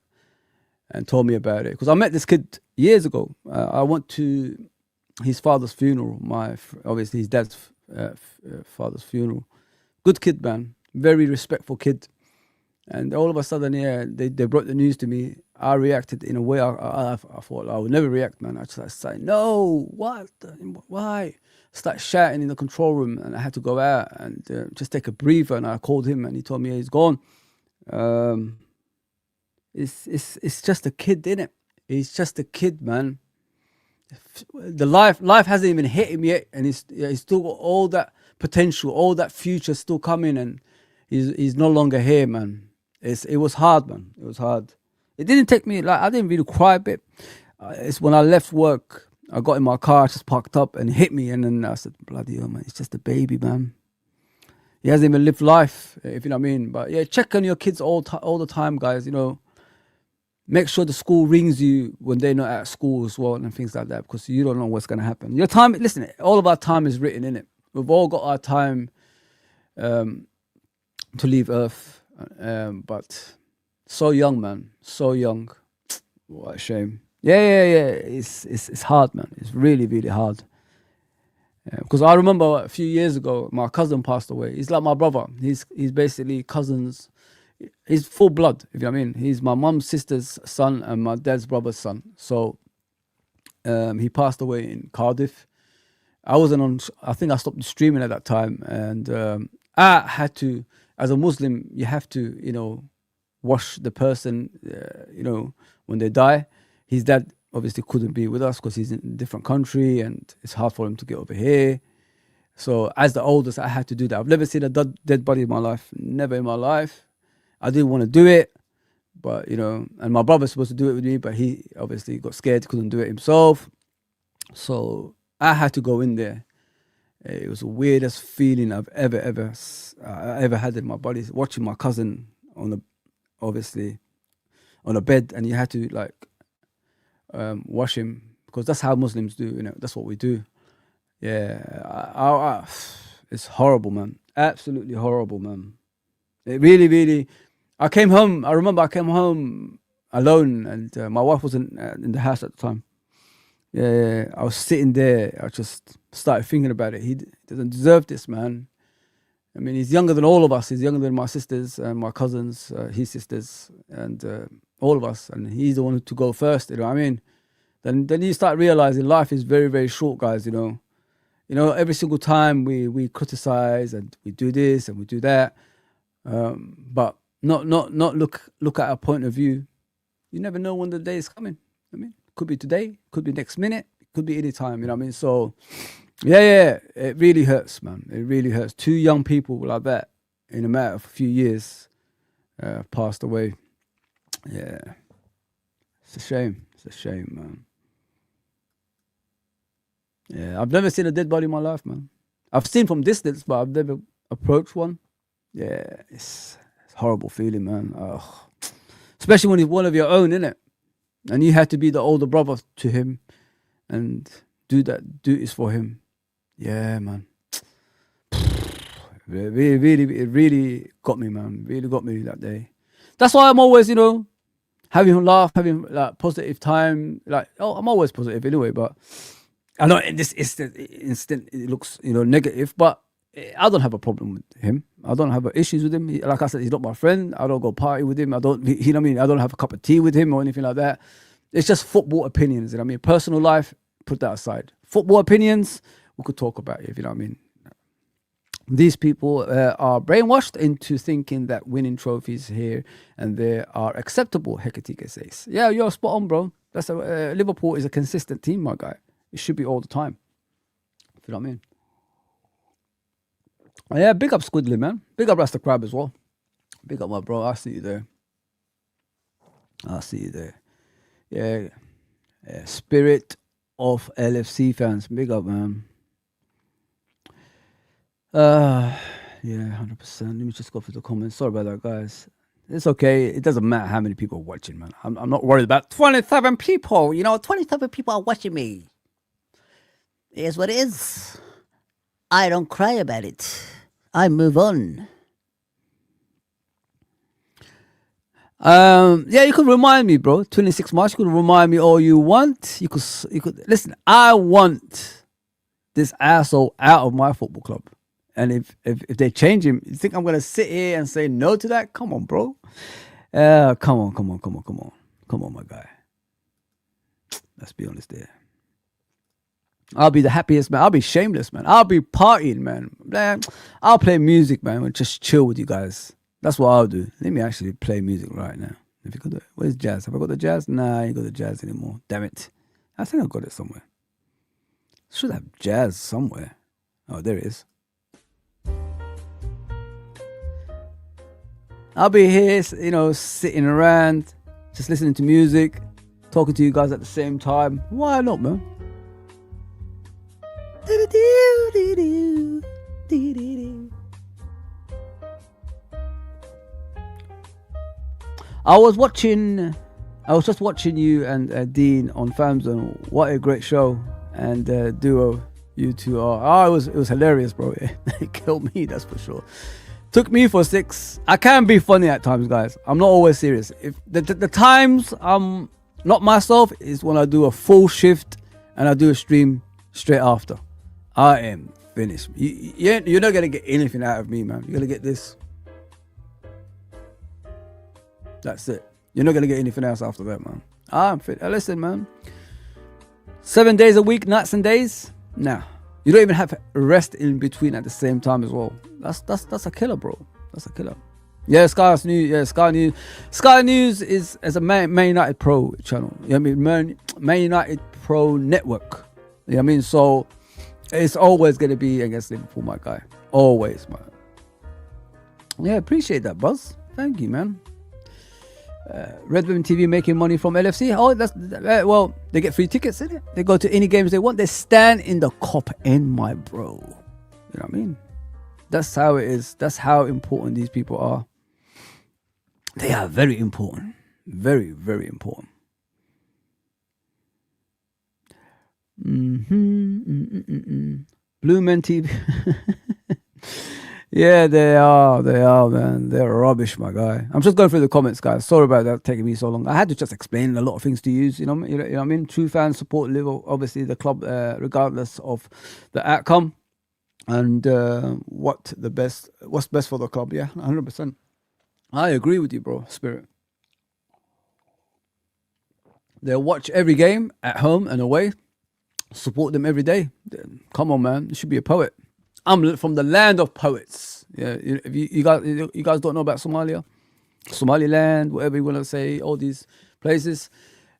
and told me about it. Because I met this kid years ago. I went to his father's funeral, obviously his dad's father's funeral. Good kid, man. Very respectful kid. And all of a sudden, they brought the news to me. I reacted in a way I thought I would never react, man. I just started, no, what? Why? Start shouting in the control room, and I had to go out and just take a breather. And I called him, and he told me he's gone. It's just a kid, innit? He's just a kid, man. The life hasn't even hit him yet, and he's still got all that potential, all that future still coming, and he's no longer here, man. It was hard, man. It was hard. It didn't take me, I didn't really cry a bit. It's when I left work I got in my car, just parked up, and hit me. And then I said, bloody hell, man, it's just a baby, man. He hasn't even lived life, if you know what I mean. But yeah, check on your kids all the time, guys. You know, make sure the school rings you when they're not at school as well and things like that, because you don't know what's going to happen. Your time, listen, all of our time is written in it. We've all got our time to leave Earth. But so young, man. So young. What a shame. Yeah. It's hard, man. It's really, really hard. Because I remember a few years ago, my cousin passed away. He's like my brother. He's basically cousins. He's full blood, if you know what I mean. He's my mum's sister's son and my dad's brother's son. So he passed away in Cardiff. I wasn't on, I think I stopped streaming at that time. And I had to, as a Muslim, you have to, you know, wash the person, you know, when they die. His dad obviously couldn't be with us because he's in a different country and it's hard for him to get over here. So as the oldest, I had to do that. I've never seen a dead body in my life. Never in my life. I didn't want to do it, but, you know, and my brother's supposed to do it with me, but he obviously got scared, couldn't do it himself. So I had to go in there. It was the weirdest feeling I've ever had in my body, watching my cousin obviously on a bed, and you had to like wash him, because that's how Muslims do, you know, that's what we do. Yeah, it's horrible, man. Absolutely horrible, man. It really, really. I remember I came home alone, and my wife wasn't in the house at the time. Yeah, I was sitting there. I just started thinking about it. He doesn't deserve this, man. I mean, he's younger than all of us. He's younger than my sisters and my cousins, his sisters, and all of us. And he's the one to go first. You know what I mean? Then you start realizing life is very, very short, guys. You know, every single time we criticize and we do this and we do that, but not look at a point of view. You never know when the day is coming. I mean, could be today, could be next minute, could be any time. You know what I mean? So. Yeah, it really hurts, man. It really hurts. Two young people like that, in a matter of a few years, passed away. Yeah, it's a shame. It's a shame, man. Yeah, I've never seen a dead body in my life, man. I've seen from distance, but I've never approached one. Yeah, it's a horrible feeling, man. Ugh. Especially when it's one of your own, innit? And you had to be the older brother to him and do duties for him. Yeah, man. It really got me, man. Really got me that day. That's why I'm always, you know, having a laugh, having like positive time. Like, I'm always positive anyway, but I know in this instant it looks, you know, negative, but I don't have a problem with him. I don't have issues with him. Like I said, he's not my friend. I don't go party with him. You know what I mean? I don't have a cup of tea with him or anything like that. It's just football opinions. You know what I mean? Personal life, put that aside. Football opinions, we could talk about it, if you know what I mean. These people are brainwashed into thinking that winning trophies here and there are acceptable, Hecate says. Yeah, you're spot on, bro. That's Liverpool is a consistent team, my guy. It should be all the time. If you know what I mean. Yeah, big up Squidly, man. Big up Rasta Crab as well. Big up my bro. I'll see you there. Yeah. Spirit of LFC fans. Big up, man. Yeah, 100%. Let me just go through the comments. Sorry about that, guys. It's okay. It doesn't matter how many people are watching, man. I'm not worried about 27 people. You know, 27 people are watching me. It is what it is. I don't cry about it. I move on. Yeah, you could remind me, bro. 26 March, you could remind me all you want. You could listen. I want this asshole out of my football club. And if they change him, you think I'm gonna sit here and say no to that? Come on, bro. Come on, my guy. Let's be honest there. I'll be the happiest, man. I'll be shameless, man. I'll be partying, man. I'll play music, man, and just chill with you guys. That's what I'll do. Let me actually play music right now. If you got it, where's jazz? Have I got the jazz? Nah, I ain't got the jazz anymore. Damn it. I think I've got it somewhere. Should have jazz somewhere. Oh, there it is. I'll be here, you know, sitting around, just listening to music, talking to you guys at the same time. Why not, man? I was just watching you and Dean on Famzone. What a great show and duo you two are. Oh, it was hilarious, bro. It killed me, that's for sure. Took me for 6. I can be funny at times, guys. I'm not always serious. If the times I'm not myself is when I do a full shift and I do a stream straight after. I am finished. You're not gonna get anything out of me, man. You're gonna get this. That's it. You're not gonna get anything else after that, man. I'm fit. Listen, man. 7 days a week, nights and days. Nah. You don't even have rest in between at the same time as well. That's a killer, bro. That's a killer. Yeah, Sky News. Yeah, Sky News. Sky News is as a Man United Pro channel. You know what I mean? Man United Pro network. You know what I mean? So it's always gonna be against Liverpool, my guy. Always, man. Yeah, appreciate that, Buzz. Thank you, man. Red Women TV making money from LFC. Oh, that's well, they get free tickets, innit? They go to any games they want. They stand in the Cop End, my bro. You know what I mean? That's how it is. That's how important these people are. They are very important. Very, very important. Blue Men TV. Yeah, they are, man. They're rubbish, my guy. I'm just going through the comments, guys. Sorry about that taking me so long. I had to just explain a lot of things to you. You know what I mean? True fans support Liverpool, obviously the club, regardless of the outcome, and what's best for the club. Yeah, 100%. I agree with you, bro. Spirit. They'll watch every game at home and away. Support them every day. Come on, man. You should be a poet. I'm from the land of poets. Yeah, if you guys don't know about Somalia, Somaliland, whatever you want to say, all these places.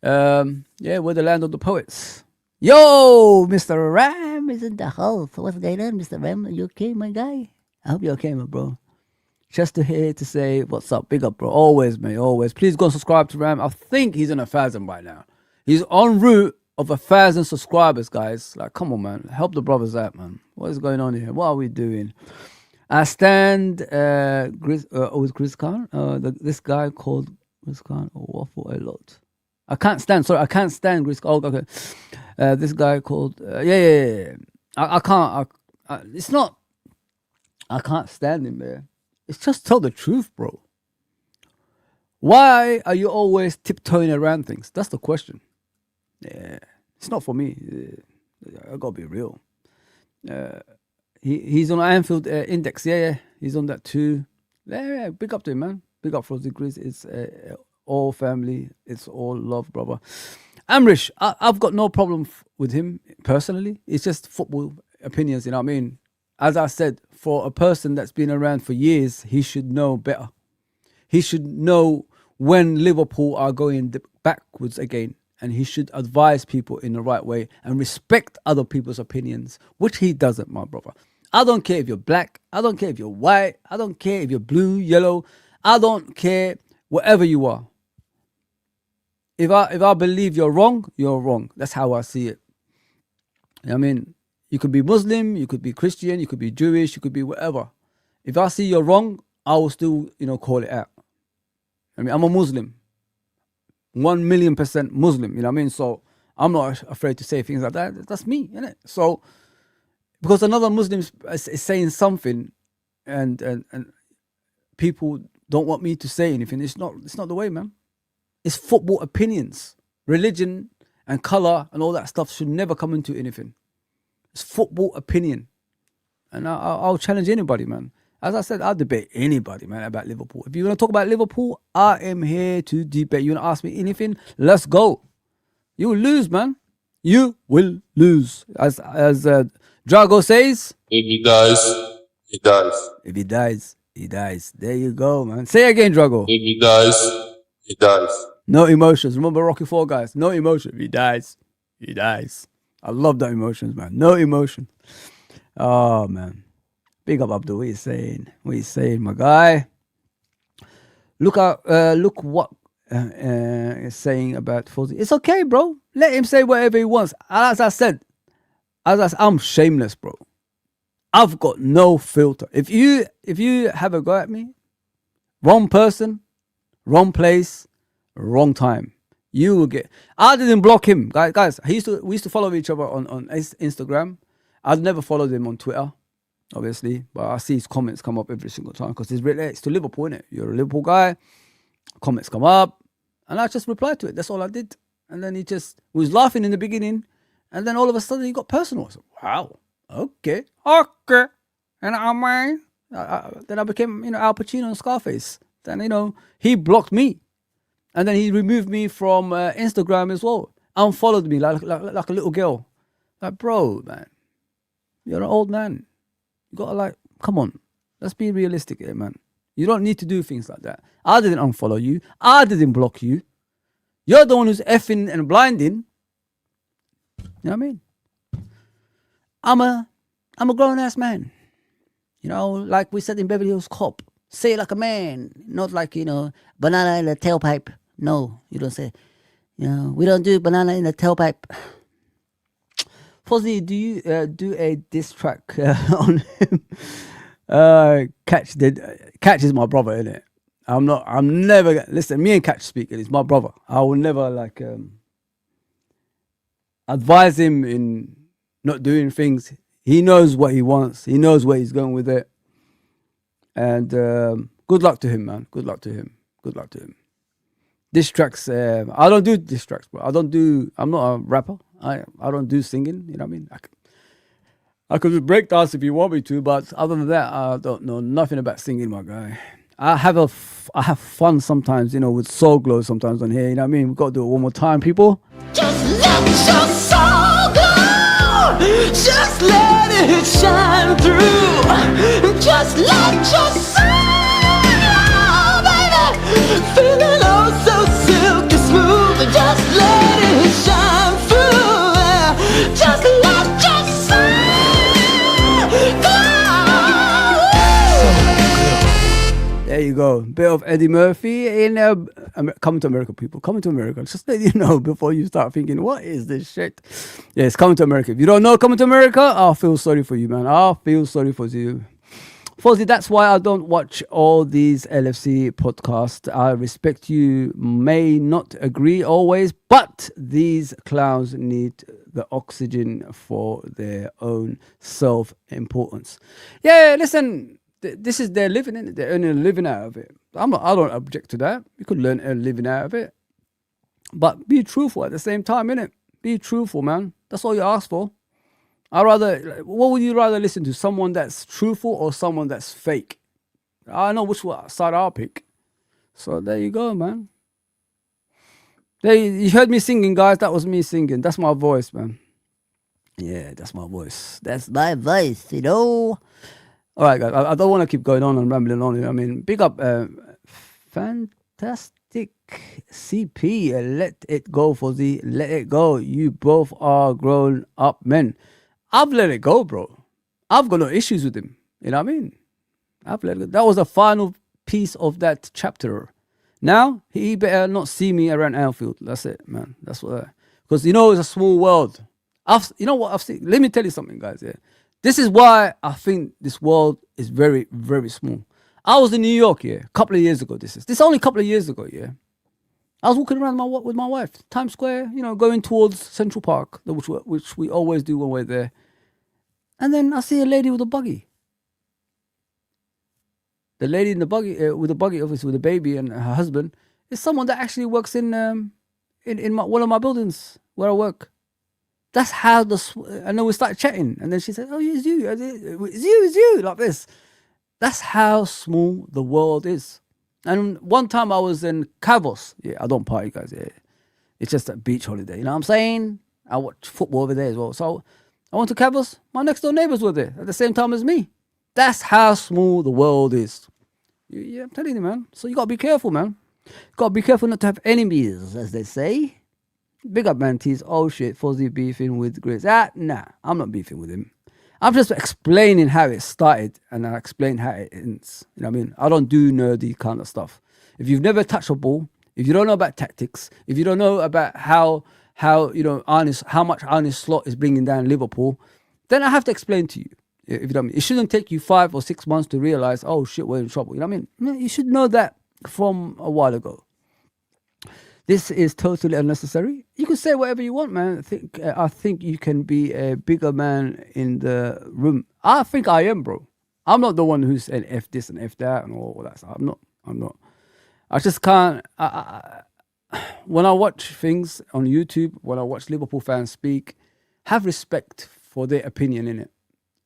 Yeah, we're the land of the poets. Yo, Mr. Ram is in the house. What's going on, Mr. Ram? Are you okay, my guy? I hope you're okay, my bro. Just here to say what's up. Big up, bro. Always, mate. Always. Please go and subscribe to Ram. I think he's in 1,000 by now. He's en route of 1,000 subscribers, guys. Like, come on, man. Help the brothers out, man. What is going on here? What are we doing? I stand with Chris Khan. This guy called Chris Khan. Oh, waffle a lot. I can't stand Chris Khan. Oh, okay. This guy called. Yeah. I can't. It's not. I can't stand him, man. It's just tell the truth, bro. Why are you always tiptoeing around things? That's the question. Yeah, it's not for me. I gotta be real. He's on Anfield Index. Yeah, he's on that too. Yeah, big up to him, man. Big up Fozi Grizz. It's all family. It's all love, brother. Amrish, I've got no problem with him personally. It's just football opinions, you know what I mean? As I said, for a person that's been around for years, he should know better. He should know when Liverpool are going backwards again. And he should advise people in the right way and respect other people's opinions, which he doesn't, my brother. I don't care if you're black. I don't care if you're white. I don't care if you're blue, yellow. I don't care whatever you are. If I believe you're wrong, you're wrong. That's how I see it. I mean, you could be Muslim, you could be Christian, you could be Jewish, you could be whatever. If I see you're wrong, I will still, call it out. I mean, I'm a Muslim. 1,000,000% Muslim, you know what I mean? So I'm not afraid to say things like that. That's me, isn't it? So because another Muslim is saying something and people don't want me to say anything, it's not the way, man. It's football opinions. Religion and color and all that stuff should never come into anything. It's football opinion. And I'll challenge anybody, man. As I said, I'll debate anybody, man, about Liverpool. If you want to talk about Liverpool, I am here to debate. You want to ask me anything? Let's go. You will lose, man. You will lose. As Drago says, if he dies, he dies. If he dies, he dies. There you go, man. Say again, Drago. If he dies, he dies. No emotions. Remember Rocky 4, guys. No emotion. If he dies, he dies. I love that emotions, man. No emotion. Oh, man. Big up Abdul. What are you saying, my guy? Look what is saying about Fozi. It's okay, bro. Let him say whatever he wants. As I said, I'm shameless, bro. I've got no filter. If you have a go at me, wrong person, wrong place, wrong time, you will get. I didn't block him, guys. We used to follow each other on Instagram. I'd never followed him on Twitter, obviously, but I see his comments come up every single time because it relates to Liverpool, innit? You're a Liverpool guy. Comments come up, and I just replied to it. That's all I did. And then he was laughing in the beginning, and then all of a sudden he got personal. I said, wow, okay. And then I became, Al Pacino and Scarface. Then, he blocked me. And then he removed me from Instagram as well. Unfollowed me like a little girl. Like, bro, man, you're an old man. You gotta come on. Let's be realistic here, man. You don't need to do things like that. I didn't unfollow you. I didn't block you. You're the one who's effing and blinding. You know what I mean? I'm a grown ass man. Like we said in Beverly Hills Cop. Say it like a man, not like, banana in the tailpipe. No, you don't say, we don't do banana in the tailpipe. Fozi, do you do a diss track on him? Catch is my brother, innit? I'm never, listen, me and Catch speaking, he's my brother. I will never advise him in not doing things. He knows what he wants. He knows where he's going with it. And good luck to him, man. Good luck to him. Diss tracks, I don't do diss tracks, bro. I'm not a rapper. I don't do singing, you know what I mean? I could do breakdance if you want me to, but other than that, I don't know nothing about singing, my guy. I have fun sometimes, with Soul Glow sometimes on here, you know what I mean? We've got to do it one more time, people. Just let your soul glow. Just let it shine through. Just let your soul glow, baby. Feeling oh so silky smooth. Just let it shine through. Just let your soul glow. There you go. Bit of Eddie Murphy in Coming to America, people. Coming to America. Just let you know before you start thinking, what is this shit? Yeah, it's Coming to America. If you don't know Coming to America, I feel sorry for you, man. I feel sorry for you. Fozi, that's why I don't watch all these LFC podcasts. I respect you may not agree always, but these clowns need the oxygen for their own self-importance. Yeah, listen, this is their living, innit? They're earning a living out of it. I don't object to that. You could learn a living out of it. But be truthful at the same time, innit? Be truthful, man. That's all you ask for. What would you rather listen to? Someone that's truthful or someone that's fake? I know which side I'll pick. So there you go, man. You heard me singing, guys. That was me singing. That's my voice, man. Yeah, that's my voice. That's my voice, All right, guys. I don't want to keep going on and rambling on. I mean, big up, fantastic CP. Let it go, Fozi. Let it go. You both are grown up men. I've let it go, bro. I've got no issues with him. You know what I mean? I've let it go. That was the final piece of that chapter. Now, he better not see me around Anfield. That's it, man. That's what. Because, it's a small world. You know what I've seen? Let me tell you something, guys. Yeah. This is why I think this world is very, very small. I was in New York, a couple of years ago. This is only a couple of years ago, I was walking around with my wife, Times Square, going towards Central Park, which we always do when we're there. And then I see a lady with a buggy. The lady in the buggy, with the buggy, obviously with a baby and her husband, is someone that actually works in one of my buildings where I work. That's how and then we started chatting, and then she said, "Oh, it's you, it's you," like this. That's how small the world is. And one time I was in Cavos. Yeah, I don't party, guys. Yeah, it's just a beach holiday. You know what I'm saying? I watch football over there as well. So I went to Cavos. My next door neighbors were there at the same time as me. That's how small the world is. Yeah, I'm telling you, man. So you gotta be careful, man. You gotta be careful not to have enemies, as they say. Big up, man. Tease. Oh shit, Fozi beefing with Grizz. Nah, I'm not beefing with him. I'm just explaining how it started, and I explain how it ends. You know what I mean? I don't do nerdy kind of stuff. If you've never touched a ball, if you don't know about tactics, if you don't know about how how how much Arne Slot is bringing down Liverpool, then I have to explain to you. If you know what I mean, it shouldn't take you 5 or 6 months to realize, oh shit, we're in trouble. You know what I mean? You should know that from a while ago. This is totally unnecessary. You can say whatever you want, man. I think you can be a bigger man in the room. I think I am, bro. I'm not the one who's saying F this and F that and all that stuff. I'm not. I just can't. When I watch things on YouTube, when I watch Liverpool fans speak, have respect for their opinion in it.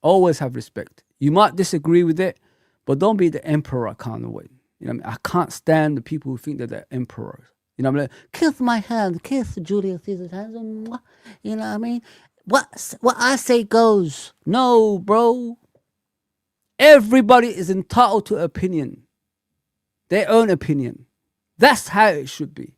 Always have respect. You might disagree with it, but don't be the emperor kind of way. You know what I mean? I can't stand the people who think that they're emperors. You know what I mean? Kiss my hand, kiss Julius Caesar's hands. You know what I mean? What I say goes. No, bro. Everybody is entitled to opinion. Their own opinion. That's how it should be.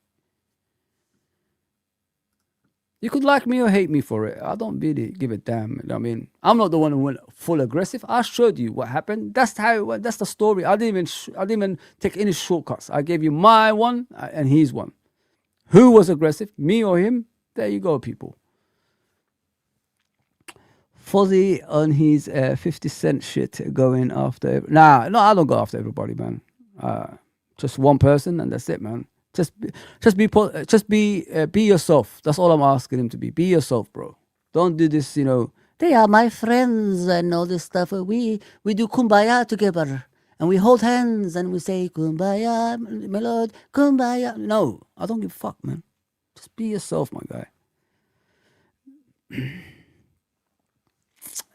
You could like me or hate me for it. I don't really give a damn. You know what I mean? I'm not the one who went full aggressive. I showed you what happened. That's how it went. That's the story. I didn't even take any shortcuts. I gave you my one and his one. Who was aggressive? Me or him? There you go, people. Fozi on his 50 Cent shit going after... No, I don't go after everybody, man. Just one person and that's it, man. Just be yourself. That's all I'm asking him to be. Be yourself, bro. Don't do this, they are my friends and all this stuff. We do kumbaya together. And we hold hands and we say, kumbaya, my lord, kumbaya. No, I don't give a fuck, man. Just be yourself, my guy.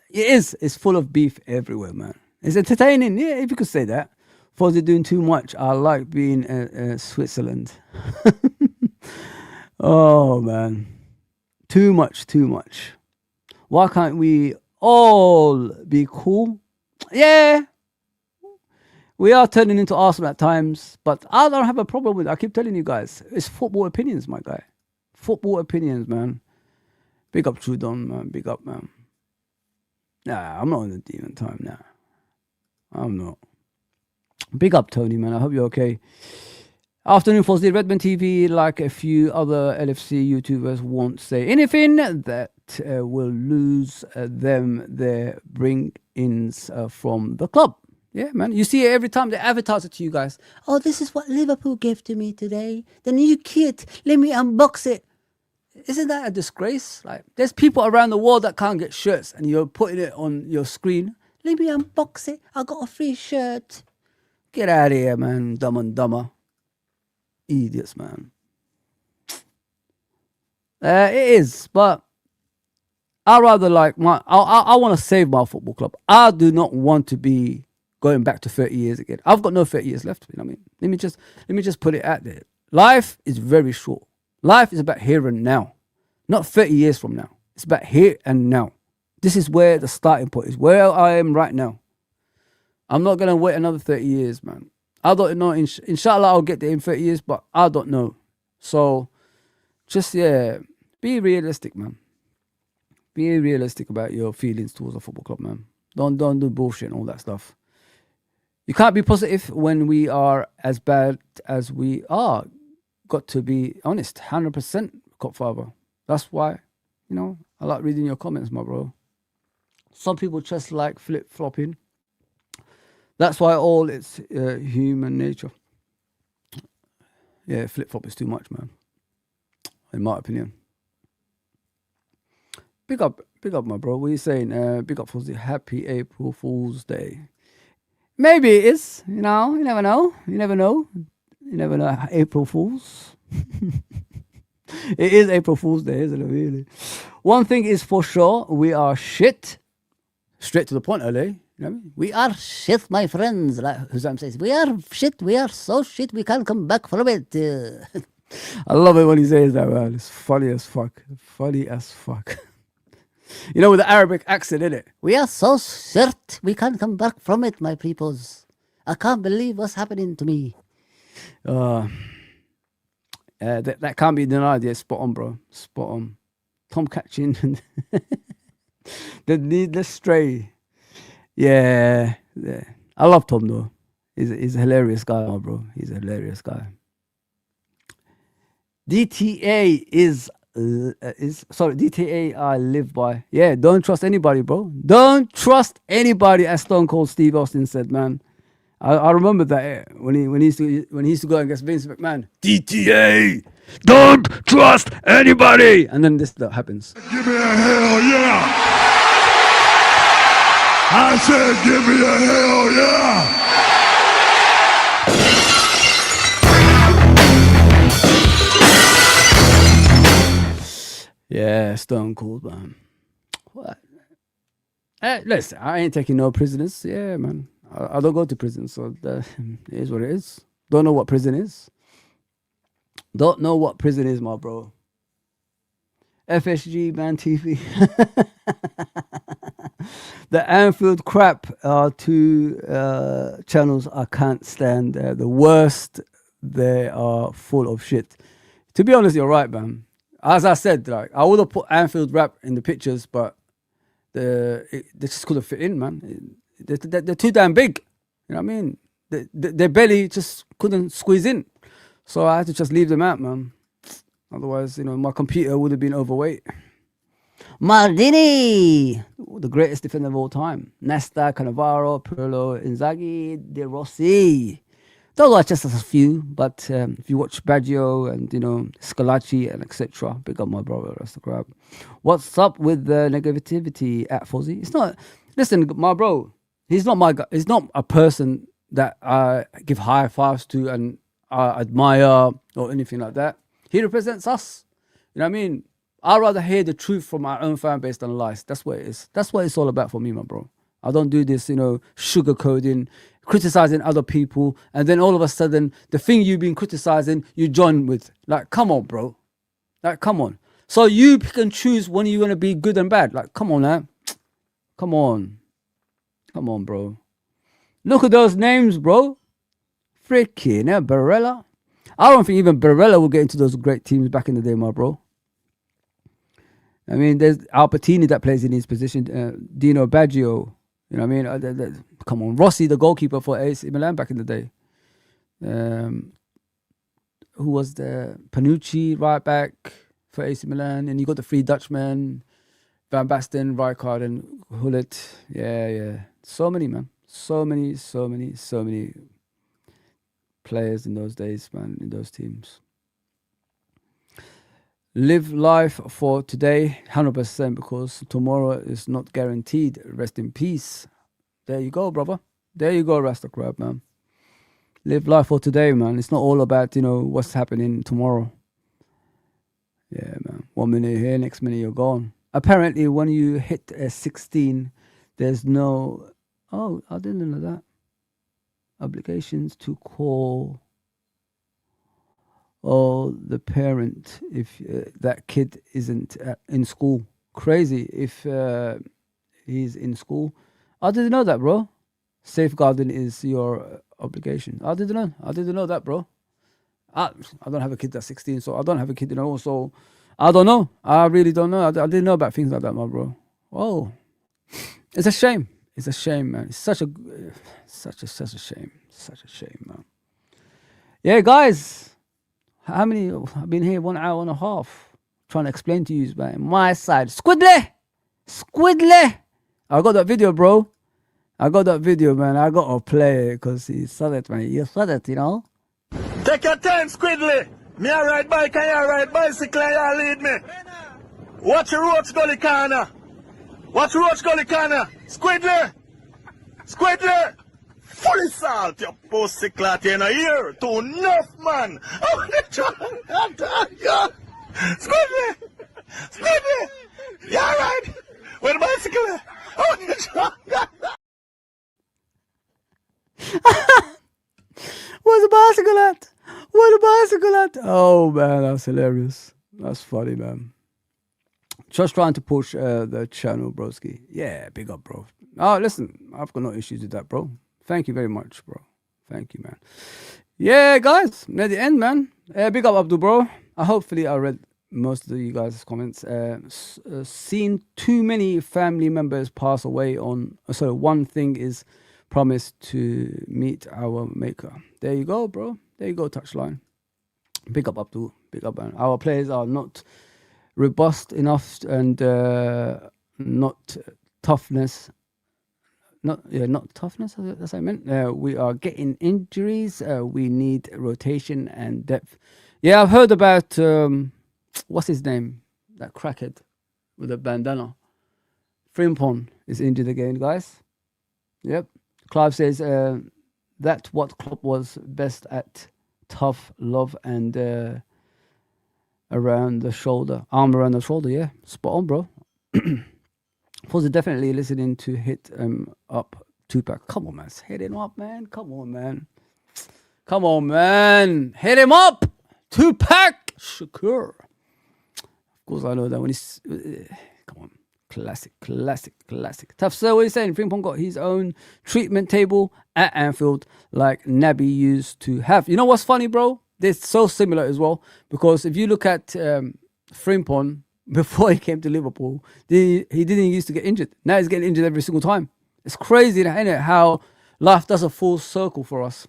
It's full of beef everywhere, man. It's entertaining, yeah, if you could say that. Fozi doing too much. I like being Switzerland. Oh, man. Too much. Why can't we all be cool? Yeah. We are turning into Arsenal at times, but I don't have a problem with it. I keep telling you guys, it's football opinions, my guy. Football opinions, man. Big up Trudon, man. Big up, man. Nah, I'm not in the demon time now. I'm not. Big up, Tony, man. I hope you're okay. Afternoon for the Redman TV, like a few other LFC YouTubers, won't say anything that will lose them their bring-ins from the club. Yeah, man. You see it every time they advertise it to you guys. Oh, this is what Liverpool gave to me today. The new kit. Let me unbox it. Isn't that a disgrace? Like, there's people around the world that can't get shirts and you're putting it on your screen. Let me unbox it. I got a free shirt. Get out of here, man. Dumb and dumber. Idiots, man. It is, but I rather like I want to save my football club. I do not want to be going back to 30 years again. I've got no 30 years left. You know what I mean? Let me just put it out there. Life is very short. Life is about here and now, not 30 years from now. It's about here and now. This is where the starting point is, where I am right now. I'm not going to wait another 30 years, man. I don't know. Inshallah, I'll get there in 30 years, but I don't know. So, just, be realistic, man. Be realistic about your feelings towards a football club, man. Don't do bullshit and all that stuff. You can't be positive when we are as bad as we are. Got to be honest, 100% Copfather. That's why, I like reading your comments, my bro. Some people just like flip-flopping. That's why all it's human nature. Yeah, flip-flop is too much, man. In my opinion. Big up, my bro. What are you saying? Big up for the happy April Fool's Day. Maybe it is, you never know. You never know. April Fools. It is April Fool's Day, isn't it, really? One thing is for sure, we are shit. Straight to the point, LA. You know what I mean? We are shit, my friends. Like Husam says, we are shit. We are so shit, we can't come back from it. I love it when he says that, man. It's funny as fuck. Funny as fuck. With the Arabic accent, innit? We are so shit, we can't come back from it, my peoples. I can't believe what's happening to me. That can't be denied. Yeah, spot on, bro. Spot on. Tom catching the needless stray. Yeah. I love Tom though. He's a hilarious guy, my bro. He's a hilarious guy. DTA is DTA I live by. Yeah, don't trust anybody, bro. Don't trust anybody, as Stone Cold Steve Austin said, man. I remember that when he used to go against Vince McMahon. DTA, don't trust anybody. And then this that happens. Give me a hell yeah! I said, give me a hell yeah! Yeah, Stone Cold, man. What? Listen, I ain't taking no prisoners. Yeah, man. I don't go to prison, so that it is what it is. Don't know what prison is. Don't know what prison is, my bro. FSG, man, TV. The Anfield crap are two channels I can't stand. They're the worst. They are full of shit. To be honest, you're right, man. As I said, like I would have put Anfield rap in the pictures, but they just couldn't fit in, man. They're too damn big. You know what I mean? Their belly just couldn't squeeze in. So I had to just leave them out, man. Otherwise, my computer would have been overweight. Maldini, the greatest defender of all time. Nesta, Cannavaro, Pirlo, Inzaghi, De Rossi. Those are just a few, but if you watch Baggio and, Scalacci and etc., big up my brother, that's the crap. What's up with the negativity at Fozi? It's not, listen, my bro, he's not my guy. He's not a person that I give high fives to and I admire or anything like that. He represents us. You know what I mean? I'd rather hear the truth from our own fan base than lies. That's what it is. That's what it's all about for me, my bro. I don't do this, sugarcoating, criticizing other people, and then all of a sudden, the thing you've been criticizing, you join with. Like, come on, bro. Like, come on. So you pick and choose when you want to be good and bad. Like, come on, man. Come on. Come on, bro. Look at those names, bro. Freaking Barella. I don't think even Barella will get into those great teams back in the day, my bro. I mean, there's Albertini that plays in his position. Dino Baggio. You know what I mean? Come on. Rossi, the goalkeeper for AC Milan back in the day. Who was there? Panucci, right back for AC Milan. And you got the three Dutchmen. Van Basten, Rijkaard, and Hullet. Yeah. So many, man. So many players in those days, man, in those teams. Live life for today, 100%, because tomorrow is not guaranteed. Rest in peace. There you go, brother. There you go, Rasta Crab, man. Live life for today, man. It's not all about, what's happening tomorrow. Yeah, man. 1 minute you're here, next minute you're gone. Apparently, when you hit 16, there's no... Oh, I didn't know that. Obligations to call... the parent if that kid isn't in school. Crazy if he's in school. I didn't know that, bro. Safeguarding is your obligation. I didn't know that, bro. I don't have a kid that's 16, so I don't have a kid, so I don't know. I really don't know. I didn't know about things like that, my bro. Oh, it's a shame. It's a shame, man. It's such a shame. Such a shame, man. Yeah, guys. How many? I've been here 1 hour and a half trying to explain to you, man. My side. Squidly! I got that video, bro. I got that video, man. I got to play it because he said it, man. You said it, Take your time, Squidly. Me a ride bike and you ride bicycle and you lead me. Watch your roach gully corner. Squidly! Fully salt, you pussy clat in a year. Too enough, man. Squidly! You alright? Where the bicycle? Where's the bicycle at? Oh, man, that's hilarious. That's funny, man. Just trying to push the channel, broski. Yeah, big up, bro. Oh, listen, I've got no issues with that, bro. Thank you very much, bro. Thank you, man. Yeah, guys, near the end, man. Big up, Abdul, bro. Hopefully I read most of you guys' comments. Seen too many family members pass away on... So one thing is promised to meet our maker. There you go, bro. There you go, touchline. Big up, Abdul. Big up, man. Our players are not robust enough and not toughness. Not toughness. That's what I meant. We are getting injuries. We need rotation and depth. Yeah, I've heard about what's his name? That crackhead with a bandana. Frimpong is injured again, guys. Yep. Clive says that's what Klopp was best at: tough love and around the shoulder, arm around the shoulder. Yeah, spot on, bro. Fozi definitely listening to hit up Tupac. Come on, man. Hit him up, man. Come on, man. Come on, man. Hit him up. Tupac Shakur. Of course, I know that when he's... come on. Classic. Tough Sir, what are you saying? Frimpong got his own treatment table at Anfield like Naby used to have. You know what's funny, bro? They're so similar as well. Because if you look at Frimpong, before he came to Liverpool, he didn't used to get injured. Now he's getting injured every single time. It's crazy, isn't it? How life does a full circle for us.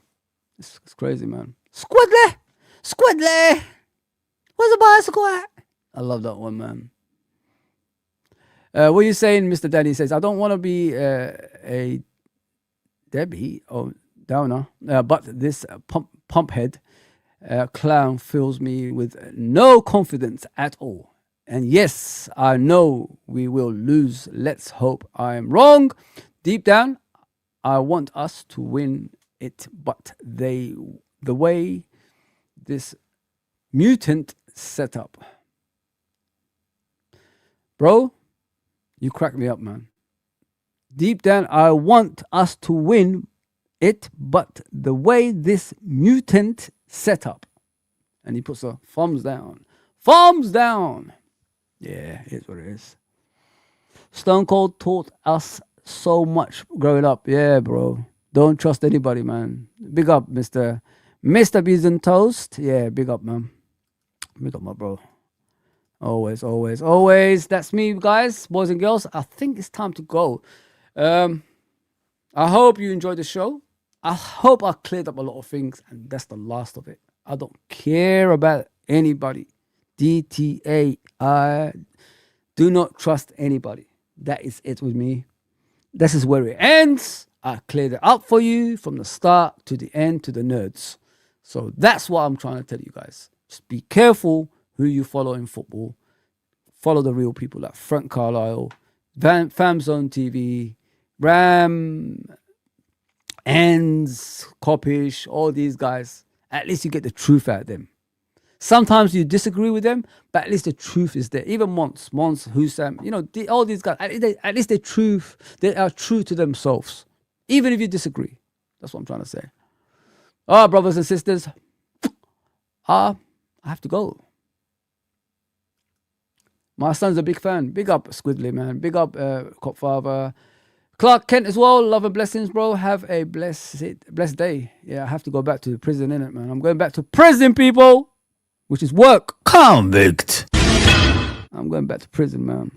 It's crazy, man. Squidly! Where's the bicycle at? I love that one, man. What are you saying, Mr. Danny says, I don't want to be a Debbie or downer, but this pump head clown fills me with no confidence at all. And yes, I know we will lose. Let's hope I am wrong. Deep down, I want us to win it, but the way this mutant set up. Bro, you crack me up, man. Deep down, I want us to win it, but the way this mutant set up. And he puts a thumbs down. Thumbs down. Yeah, it is what it is. Stone Cold taught us so much growing up. Yeah, bro. Don't trust anybody, man. Big up, Mr. Bees and Toast. Yeah, big up, man. Big up, my bro. Always. That's me, guys, boys and girls. I think it's time to go. I hope you enjoyed the show. I hope I cleared up a lot of things, and that's the last of it. I don't care about anybody. DTA. I do not trust anybody. That is it with me. This is where it ends. I cleared it up for you from the start to the end to the nerds. So that's what I'm trying to tell you guys. Just be careful who you follow in football. Follow the real people like Frank Carlisle, Famzone TV, Ram, Ends, Kopish, all these guys. At least you get the truth out of them. Sometimes you disagree with them, but at least the truth is there. Even Mons, Husam, all these guys, at least they are true to themselves. Even if you disagree. That's what I'm trying to say. Brothers and sisters, I have to go. My son's a big fan. Big up Squidly, man. Big up Copfather. Clark Kent as well. Love and blessings, bro. Have a blessed day. Yeah, I have to go back to the prison, innit, man? I'm going back to prison, people. Which is work. Convict. I'm going back to prison, man.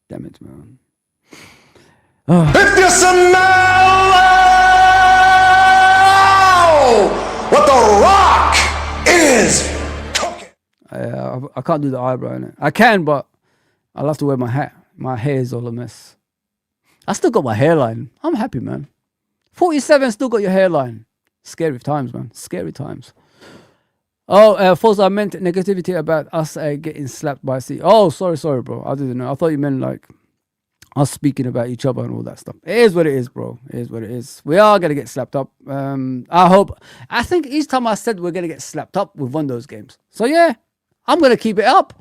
Damn it, man. If you smell what the Rock is cooking. I can't do the eyebrow, innit? I can, but I'll have to wear my hat. My hair is all a mess. I still got my hairline. I'm happy, man. 47, still got your hairline. Scary times, man. Scary times. Fozi, I meant negativity about us getting slapped by C. Oh, sorry, bro. I didn't know. I thought you meant like us speaking about each other and all that stuff. It is what it is, bro. It is what it is. We are going to get slapped up. I think each time I said we're going to get slapped up, we've won those games. So yeah, I'm going to keep it up.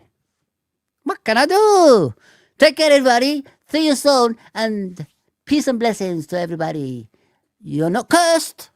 What can I do? Take care, everybody. See you soon. And peace and blessings to everybody. You're not cursed.